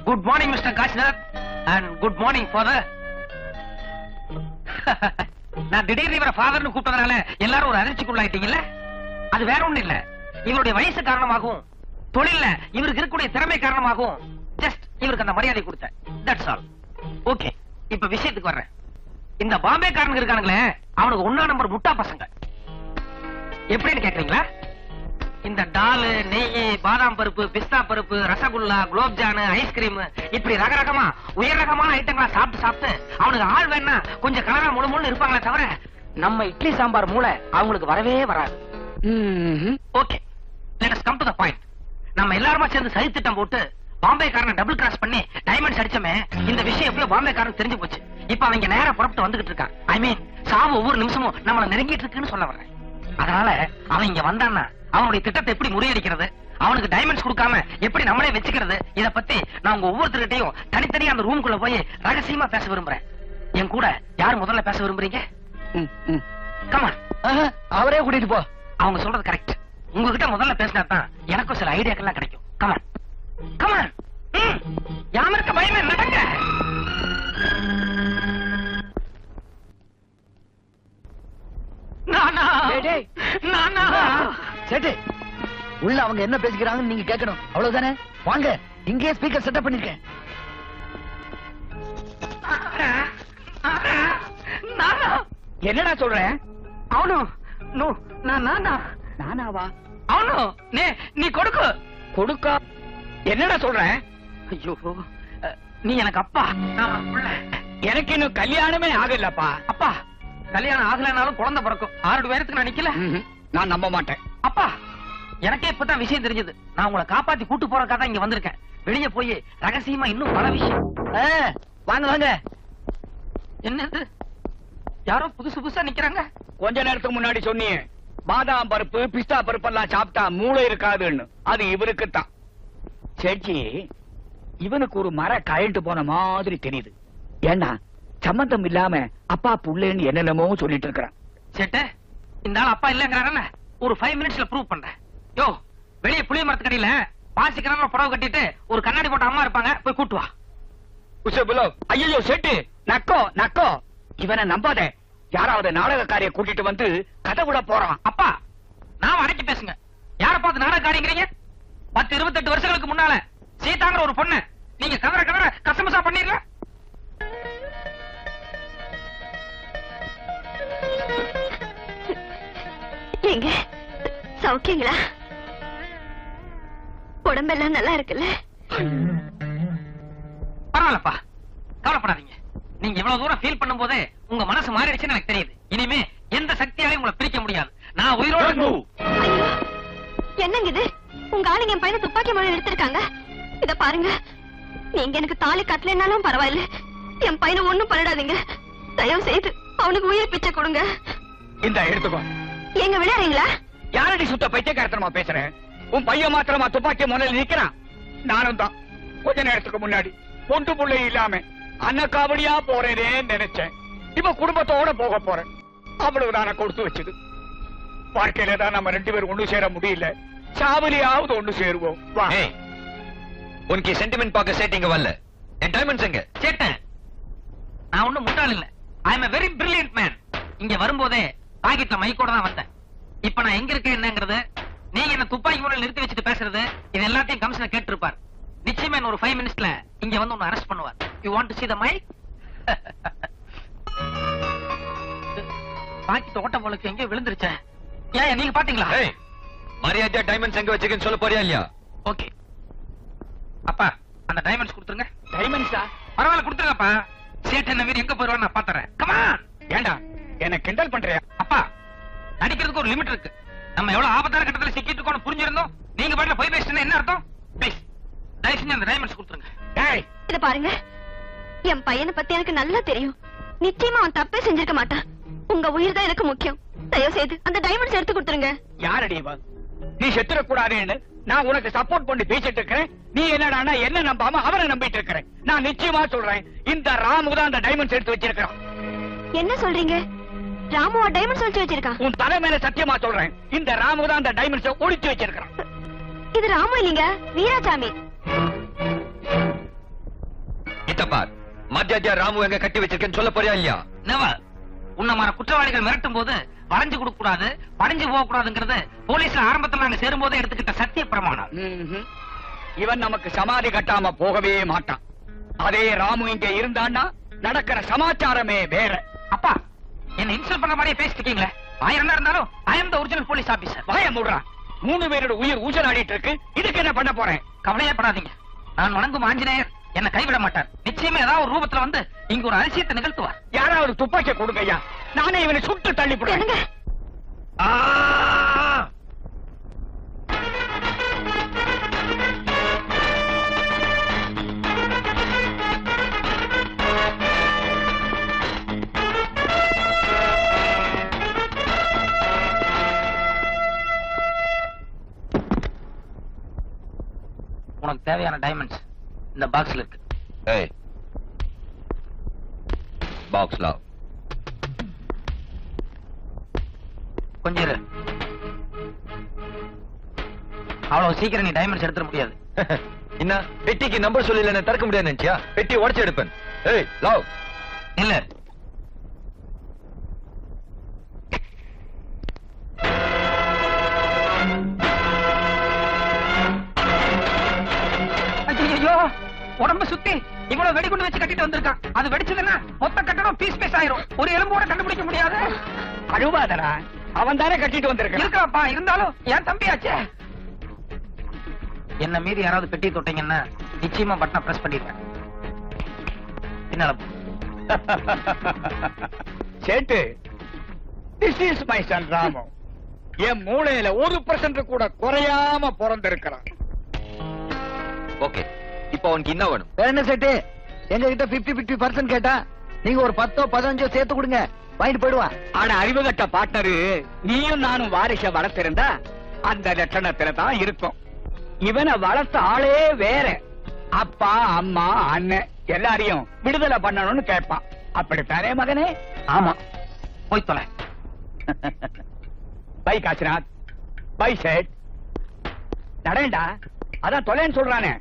Good morning mister Kasinath and good morning father. நான் திடீர்னு இவரை ஃபாதர்னு கூப்பிட்டதுனால எல்லாரும் ஒரு அதிர்ச்சிக்குள்ளாயிட்டீங்கல்ல? அது வேற ஒண்ணும் இல்ல, இவருடைய வயசு காரணமாகவும் தொழில்ல இவருக்கு இருக்கக்கூடிய திறமை காரணமாகவும் ஜஸ்ட் இவருக்கு அந்த மரியாதை கொடுத்தேன். That's all. ஓகே, இப்ப விஷயத்துக்கு வர்றேன். இந்த பாம்பே காரனுக்கு இருக்கானுங்களே, அவனுக்கு 1 நம்பர் முட்டா பசங்க. எப்படின்னு கேக்குறீங்களா? இந்த டாலு, நெய், பாதாம் பருப்பு, பிஸ்தா பருப்பு, ரசகுல்லா, குலோப் ஜானு, ஐஸ்கிரீம், இப்படி ரகரகமா உயர் ரகமான ஐட்டங்களா சாப்பிட்டு சாப்பிட்டு அவனுக்கு ஆள் வேணா கொஞ்சம் கலரா முழுமுன்னு இருப்பாங்களே தவிர நம்ம இட்லி சாம்பார் மூளை அவங்களுக்கு வரவே வராது. Okay, let us come to the point. நம்ம எல்லாருமா சேர்ந்து சதி திட்டம் போட்டு பாம்பே காரனை டபுள் கிராஸ் பண்ணி டைமண்ட்ஸ் அடிச்சமே. இந்த விஷயம் எப்படியோ பாம்பே காரனுக்கு தெரிஞ்சு போச்சு. இப்ப அவங்க நேரா புறப்பட்டு வந்துகிட்டு இருக்கான். ஐ மீன், சாவு ஒவ்வொரு நிமிஷமும் நம்மள நெருங்கிட்டு இருக்குன்னு சொல்ல வர்றேன். அதனால அவன் இங்க வந்தான்னா அவனுடைய திட்டத்தை எப்படி முறியடிக்கிறது, அவனுக்கு டைமண்ட்ஸ் கொடுக்காம எப்படி நம்மளே வச்சுக்கிறது, இத பத்தி நான் உங்க ஒவ்வொருத்தர்கிட்டையும் தனித்தனியா அந்த ரூம்குள்ள போய் ரகசியமா பேச விரும்புறேன். என் கூட யார் முதல்ல பேச விரும்புறீங்க? கமான். அவரே கூட்டிட்டு போ. அவங்க சொல்றது கரெக்ட். உங்ககிட்ட முதல்ல பேசினா தான் எனக்கும் சில ஐடியாக்கெல்லாம் கிடைக்கும். Come on come on. யாம இருக்க பயமே, நடங்க. சேட்டு, உள்ள அவங்க என்ன பேசிக்கிறாங்கன்னு நீங்க கேட்கணும், அவ்வளவுதானே? வாங்க, இங்கே ஸ்பீக்கர் செட்டப் பண்ணிருக்கேன். என்னடா சொல்றேன்? அவனும் நானாவா? அவனும் நீ கொடுக்கு கொடுக்கா? என்னடா சொல்றேன்? ஐயோ, நீ எனக்கு அப்பா, நான் புள்ள. எனக்கு இன்னும் கல்யாணமே ஆகலப்பா. அப்பா, கல்யாணம் ஆகலனாலும் குழந்தை பிறக்கும். 6 பேருக்கு நான் நிக்கல. நான் நம்ப மாட்டேன். அப்பா, எனக்கே இப்பதான் விஷயம் தெரிஞ்சது. நான் உங்களை காப்பாத்தி கூட்டு போறதுக்காக தான் இங்க வந்திருக்கேன். வெளியே போய் ரகசியமா இன்னும் பல விஷயம். வாங்க வாங்க. என்னது, யாரோ புதுசு புதுசா நிக்கிறாங்க? கொஞ்ச நேரத்துக்கு முன்னாடி சொன்னீங்க பாதாம் பருப்பு, பிஸ்தா பருப்பு எல்லாம் சாப்பிட்டா மூளை இருக்காதுன்னு. அது இவருக்குத்தான். சேச்சி, இவனுக்கு ஒரு மர கழண்டு போன மாதிரி தெரியுது. ஏன்னா சம்பந்தம் இல்லாம அப்பா புள்ளேன்னு என்னென்னமோ சொல்லிட்டு இருக்கிறான். சேட்டு, இந்த ஆள் அப்பா இல்லங்கிறாரல்ல, ஒரு 5 மினிட்ஸ்ல ப்ரூவ் பண்றேன். யோ, வெளியே புளிய மரத்துக்கடியில பாசிக்கிறவங்க புடவை கட்டிட்டு ஒரு கண்ணாடி போட்ட அம்மா இருப்பாங்க, போய் கூட்டு வா. ஐயோ சேட்டு, நக்கோ நக்கோ. இவனை நம்பாத. யாராவது நாடகக்காரிய கூட்டிட்டு வந்து கதை விட போறான். அப்பா, நான் அடக்கி பேசுங்க. யார பார்த்து நாடகக்காரிங்கிறீங்க? 10-28 வருஷங்களுக்கு முன்னால சீதாங்கிற ஒரு பொண்ணு நீங்க கதற கதற கசமசா பண்ணிருக்க. சௌக்கியங்களா? உடம்பெல்லாம் நல்லா இருக்குல்ல? பரவாயில்லப்பா, கவலைப்படாதீங்க. நீங்க இவ்வளவு தூரம் ஃபீல் பண்ணும் போதே உங்க மனசு மாறிடுச்சுன்னு எனக்கு தெரியுது. இனிமே எந்த சக்தியாலையும் உங்களை பிரிக்க முடியாது. நான் உயிரோட ஐயோ, என்னங்க இது? உங்க ஆளுங்க என் பையனை துப்பாக்கி முனையில் எடுத்திருக்காங்க. இத பாருங்க, நீங்க எனக்கு தாலி கட்டலைன்னாலும் பரவாயில்ல, என் பையனை ஒண்ணும் பண்ணிடாதீங்க. தயவு செய்து அவனுக்கு உயிர் பிச்சை கொடுங்க. இந்த எடுத்துக்கோ. எங்க விளையாடுறீங்களா? யாரடி சுத்த பைத்தியக்காரத்தனமா பேசுறேன்? உன் பையன் மாத்திரமா துப்பாக்கி முனையில் நிக்கிறான்? நானும் தான் கொஞ்ச நேரத்துக்கு முன்னாடி பொண்டு புள்ளை இல்லாம அன்னக்காவடியா போறேனே நினைச்சேன். இப்ப குடும்பத்தோட போக போறேன். அவ்வளவு நான் கொடுத்து வச்சது. வாழ்க்கையில தான் நம்ம 2 பேரும் ஒண்ணு சேர முடியல. சாவலியாவது ஒண்ணு சேருவோம். வா. உனக்கு சென்டிமெண்ட் பார்க்க சேட்டிங்க வரல. என் டைமண்ட்ஸ் எங்க? சேட்டேன். நான் ஒண்ணும் முட்டாள் இல்ல. I am a very brilliant man. இங்க வரும்போதே பாக்கெட்ல மைக்கோட தான் வந்தேன். இப்ப நான் எங்க இருக்கேன் என்னங்கிறது, நீங்க என்ன துப்பாக்கி முனையில் நிறுத்தி வச்சுட்டு பேசுறது, இது எல்லாத்தையும் கமிஷனர் கேட்டிருப்பார். நிச்சயமா ஒரு 5 மினிட்ஸ்ல இங்க வந்து உன்னை அரெஸ்ட் பண்ணுவார். You want to see the mic? Pocket ஓட்ட போலக்கு எங்க விழுந்துருச்சே. ஏன் நீங்க பாத்தீங்களா? மரியாதையா டைமண்ட்ஸ் எங்க வச்சிருக்கேன்னு சொல்ல போறியா இல்லையா? ஓகே அப்பா, அந்த டைமண்ட்ஸ் கொடுத்துருங்க. டைமண்ட்ஸா? பரவாயில்ல கொடுத்துருங்கப்பா. சேட் என்ன மீறி எங்க போயிருவான்னு நான் பாத்துறேன். கமான். ஏண்டா என்ன கிண்டல் பண்றியா? அப்பா, நடிக்கிறதுக்கு ஒரு லிமிட் இருக்கு. நம்ம எவ்வளவு ஆபத்தான கட்டத்துல சிக்கிட்டு இருக்கோம்னு புரிஞ்சிருந்தோம். நீங்க பாட்டுல போய் பேசிட்டா என்ன அர்த்தம்? ப்ளீஸ் தயவு செஞ்சு அந்த டைமண்ட்ஸ் கொடுத்துருங்க. டேய், இத பாருங்க, என் பையனை பத்தி எனக்கு நல்லா தெரியும். நிச்சயமா அவன் தப்பே செஞ்சிருக்க மாட்டான். உங்க உயிர் தான் எனக்கு முக்கியம். தயவு செய்து அந்த டைமண்ட்ஸ் எடுத்து கொடுத்துருங்க. யாரடி இவன்? நீ செத்துறக்கூடாதுன்னு நான் உனக்கு சப்போர்ட் பண்ணி பேசிட்டு இருக்கிறேன். நீ என்னடா என்ன நம்பாம அவரை நம்பிட்டு இருக்கிறேன். நான் நிச்சயமா சொல்றேன், இந்த ராமு தான் அந்த டைமண்ட்ஸ் எடுத்து வச்சிருக்கான். என்ன சொல்றீங்க? ராமுவா டைமண்ட்ஸ் ஒளிச்சு வச்சிருக்கான்? உன் தலை மேல சத்தியமா சொல்றேன், இந்த ராமு தான் அந்த டைமண்ட்ஸ் ஒளிச்சு வச்சிருக்கான். இது ராமு இல்லீங்க, வீராசாமி. இத்தப்பார், மத்தியாத்தியா ராமு எங்க கட்டி வச்சிருக்கேன்னு சொல்ல போறியா இல்லையா? நெவர். உன்ன மாதிரி குற்றவாளிகள் மிரட்டும் போது வளைஞ்சு கொடுக்க கூடாது, படைஞ்சு போக கூடாதுங்கிறது போலீஸ்ல ஆரம்பத்துல நாங்க சேரும் போதே எடுத்துக்கிட்ட சத்திய பிரமாணம். இவன் நமக்கு சமாதி கட்டாம போகவே மாட்டான். அதே ராமு இங்க இருந்தான்னா நடக்கிற சமாச்சாரமே வேற. அப்பா, என்ன இன்சல்ட் பண்ற மாதிரியே பேசிட்டு இருக்கீங்களே. 1000 இருந்தாலும் ஐ அம் தி ஒரிஜினல் போலீஸ் ஆபீசர். வாய மூடுறா. 3 பேரோட உயிர் ஊசலாடிட்டு இருக்கு. இதுக்கு என்ன பண்ண போறேன்? கவலையே படாதீங்க. நான் வணங்கும் ஆஞ்சநேயர் என்ன கைவிட மாட்டார். நிச்சயமா ஏதாவது ஒரு ரூபத்துல வந்து இங்க ஒரு அதிசயத்தை நிகழ்த்துவார். யாராவது துப்பாக்கி கொடுங்க ஐயா, நானே இவனை சுட்டு தள்ளி போடுறேன். உனக்கு தேவையான டைமண்ட்ஸ் இந்த பாக்ஸ்ல இருக்கு. ஏய், பாக்ஸ்ல கொஞ்சம் இரு. அவ்வளவு சீக்கிரம் நீ டைமண்ட்ஸ் எடுத்துட முடியாது. என்ன பெட்டிக்கு நம்பர் சொல்லி என்ன திறக்க முடியாது நினைச்சியா? பெட்டி உடைச்சு எடுப்பேன். ஏய் லவ் இல்ல, ஐயோ, உடம்ப சுத்தி இவ்வளவு வெடிகுண்டு வச்சு கட்டிட்டு வந்திருக்கான். அது வெடிச்சதுன்னா மொத்த கட்டணம் பீஸ் பீஸ் ஆயிரும். ஒரு எலும்போட கண்டுபிடிக்க முடியாது. அழுவாதரா, அவன் தானே கட்டிட்டு வந்திருக்கான். இருக்காப்பா, இருந்தாலும் என் தம்பியாச்சே. என்ன மீறி யாராவது பெட்டி தொட்டீங்கன்னா நிச்சயமா பட்டனை பிரஸ் பண்ணிடுவேன். பின்னால போ. Seth, this is my son Ramu. என் மூளையில 1% கூட குறையாம பிறந்திருக்கிறான். ஓகே, இப்போ உனக்கு என்ன வேணும்? வேற என்ன செட்டு? எங்க கிட்ட 50-50% கேட்டா நீங்க ஒரு 10-15 சேர்த்து கொடுங்க, வாங்கிட்டு போயிடுவான். ஆனா அறிவுகட்ட பார்ட்னரு நீயும் நானும் வாரிச வளர்த்திருந்தா அந்த லட்சணத்துல தான் இருக்கும். இவனை வளர்த்த ஆளே வேற. அப்பா, அம்மா, அண்ணன் எல்லாரையும் விடுதலை பண்ணணும்னு கேட்பான். அப்படித்தானே மகனே? ஆமா, போய் தொலை. Bye Kasinath, bye Seth. நடேண்டா, அதான் தொலைன்னு சொல்றானே.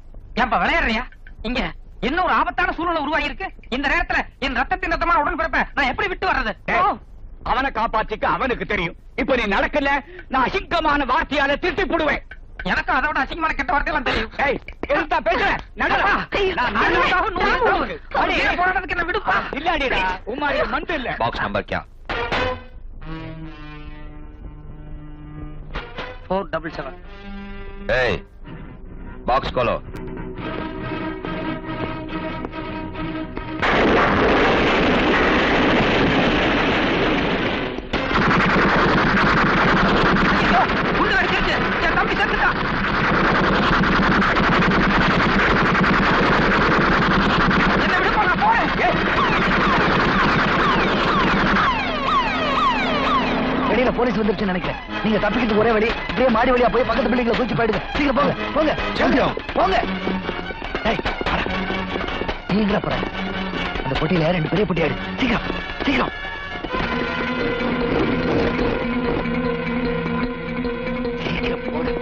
ஏன்பா விளையாடுறியா? இங்க என்ன ஒரு ஆபத்தான சூழ்நிலை உருவாகி இருக்கு. இந்த நேரத்துல என் ரத்தத்தின் ரத்தமான உடன்பிறப்ப நான் எப்படி விட்டு வர்றது? அவனை காப்பாத்திக்க அவனுக்கு தெரியும். இப்ப நீ நடக்கல, நான் அசிங்கமான வார்த்தையால திருத்தி போடுவேன். எனக்கு அதை விட அசிங்கமான கெட்ட வார்த்தையெல்லாம் தெரியும். ஏய், எதுத்தா பேசுற? நடடா. போராட்டத்துக்கு என்ன விடுப்பா? இல்லாடிடா, உமாரி மண்டு இல்ல. பாக்ஸ் நம்பர் क्या? 477. ஏய் பாக்ஸ் खोलो குண்டு வெடிச்சிருச்சு. என் தம்பி செத்துட்டான். என்ன விடுப்பா, நான் போறேன். வெளியில போலீஸ் வந்துருச்சுன்னு நினைக்கிறேன். நீங்க தப்பிக்கிட்டு ஒரே வழி இப்படியே மாடி வழியா போய் பக்கத்து பில்டிங்ல தூக்கி போயிடுங்க. சீக்கிரம் போங்க போங்க சீக்கிரம் போங்க. ஏய் நீங்களா போற அந்த பொட்டியில 2 பெரிய பொட்டி ஆயிடு. சீக்கிரம் சீக்கிரம். சீக்கிரம் போடு.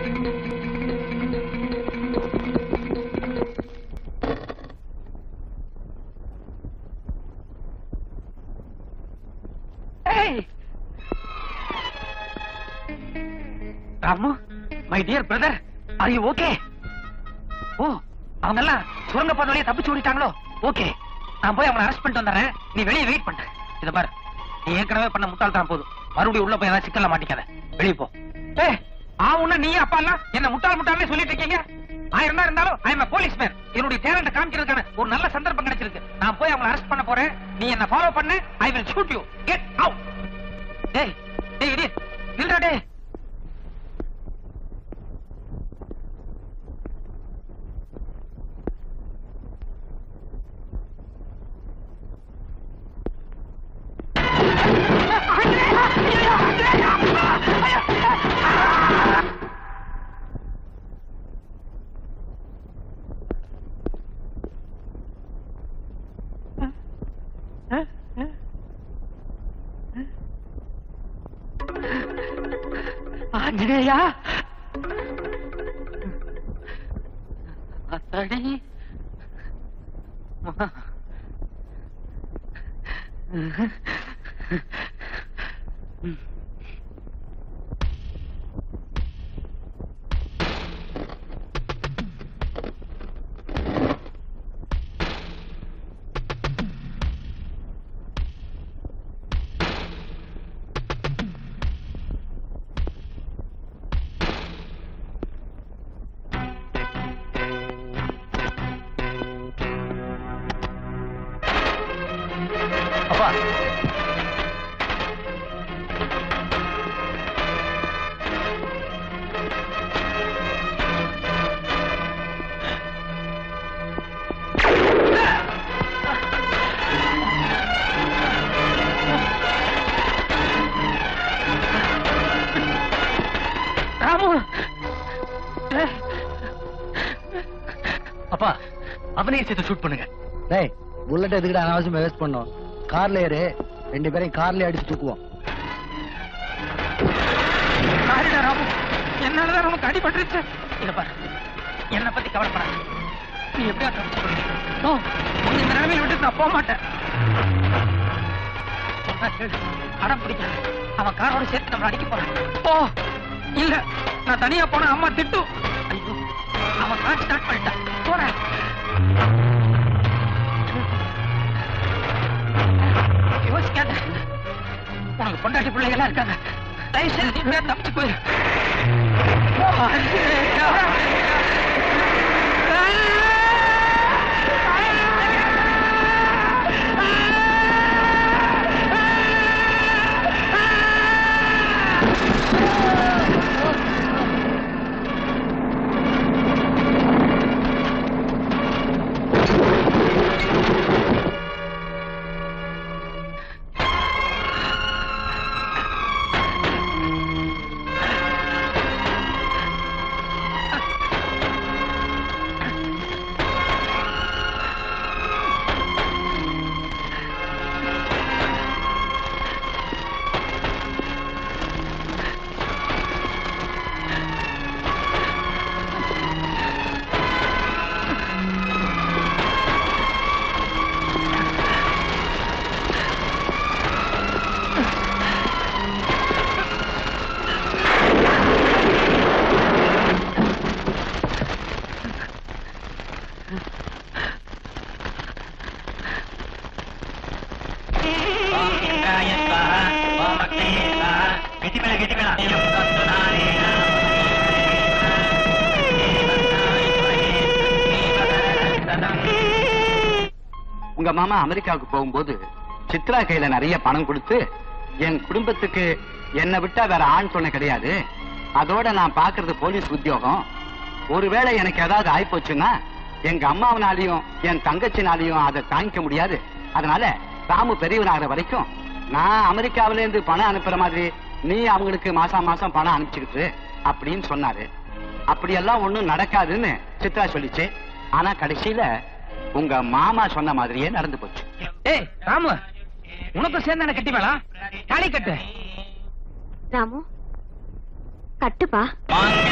Ramu, my dear brother, are you okay? ஓ, அவங்க எல்லாம் சுரங்க பாதை வழியா தப்பிச்சு ஓடிட்டாங்களோ? ஓகே, நான் போய் அவங்களை அரெஸ்ட் பண்ணிட்டு வந்துடுறேன். நீ வெளியே வெயிட் பண்ண. இத பாரு, நீ ஏற்கனவே பண்ண முட்டாள்தான் போதும். மறுபடியும் உள்ள போய் ஏதாவது சிக்கல்ல மாட்டிக்காத. வெளியே போ. ஆவுன்னா நீ அப்பா எல்லாம் என்ன முட்டாள் முட்டாள்னே சொல்லிட்டு இருக்கீங்க. ஆயிரம் இருந்தாலும் ஐ எம் போலீஸ் மேன். என்னுடைய டேலண்ட் காமிக்கிறதுக்கான ஒரு நல்ல சந்தர்ப்பம் கிடைச்சிருக்கு. நான் போய் அவங்களை அரெஸ்ட் பண்ண போறேன். நீ என்ன ஃபாலோ பண்ணு. I will shoot you. Get out. டேய் டேய் இடியட், நில்றா டேய். ஆஞ்சநேயா, அத்தாடி. அப்பா அப்பா, அவனையும் சேர்த்து ஷூட் பண்ணுங்க. டேய் புல்லட் எதுக்குடா அனாவசியமா வேஸ்ட் பண்ணோம்? கார்ல ஏறு, 2 பேரையும் கார்லயே அடிச்சு தூக்குவோம். ராமு, என்னாலதான் உனக்கு அடிபட்டுருச்சு. இத பாரு, என்னை பத்தி கவலைப்படாத. நீ எப்படியா தப்பிச்சு இந்த நிலைமையில விட்டு நான் போக மாட்டேன். அடம் பிடிக்க அவன் காரோட சேர்த்து நம்ம அடிக்க போறான். ஓ இல்ல, நான் தனியா போன அம்மா திட்டும். ஐயோ, அவன் கார் ஸ்டார்ட் பண்ணிட்டான். போறேன். யோசிக்காத, உனக்கு பொண்டாட்டி பிள்ளைகளா இருக்காங்க. தயவு செய்து நீ தப்பிச்சு போயிரு. గట్టి మేళ உங்க மாமா அமெரிக்காவுக்கு போகும்போது சித்ரா கையில நிறைய பணம் கொடுத்து என் குடும்பத்துக்கு என்னை விட்டா வேற ஆண் துணை கிடையாது, அதோட நான் பாக்குறது போலீஸ் உத்தியோகம், ஒருவேளை எனக்கு ஏதாவது ஆயிப்போச்சுன்னா எங்க அம்மாவனாலையும் என் தங்கச்சினாலையும் அதை தாங்கிக்க முடியாது, அதனால ராமு பெரியவனாகிற வரைக்கும் நான் அமெரிக்காவில இருந்து பணம் அனுப்புற மாதிரி நீ அவங்களுக்கு மாசம் மாசம் பணம் அனுப்பிச்சுக்கிட்டு அப்படின்னு சொன்னாரு. அப்படியெல்லாம் ஒண்ணும் நடக்காதுன்னு சித்ரா சொல்லிச்சு. ஆனா கடைசியில உங்க மாமா சொன்ன மாதிரியே நடந்து போச்சு. ஏய் ராமு, உனக்கு சேர்ந்து என்ன கட்டி மேலாம் தாலி கட்டு. ராமு கட்டுப்பா. வாங்க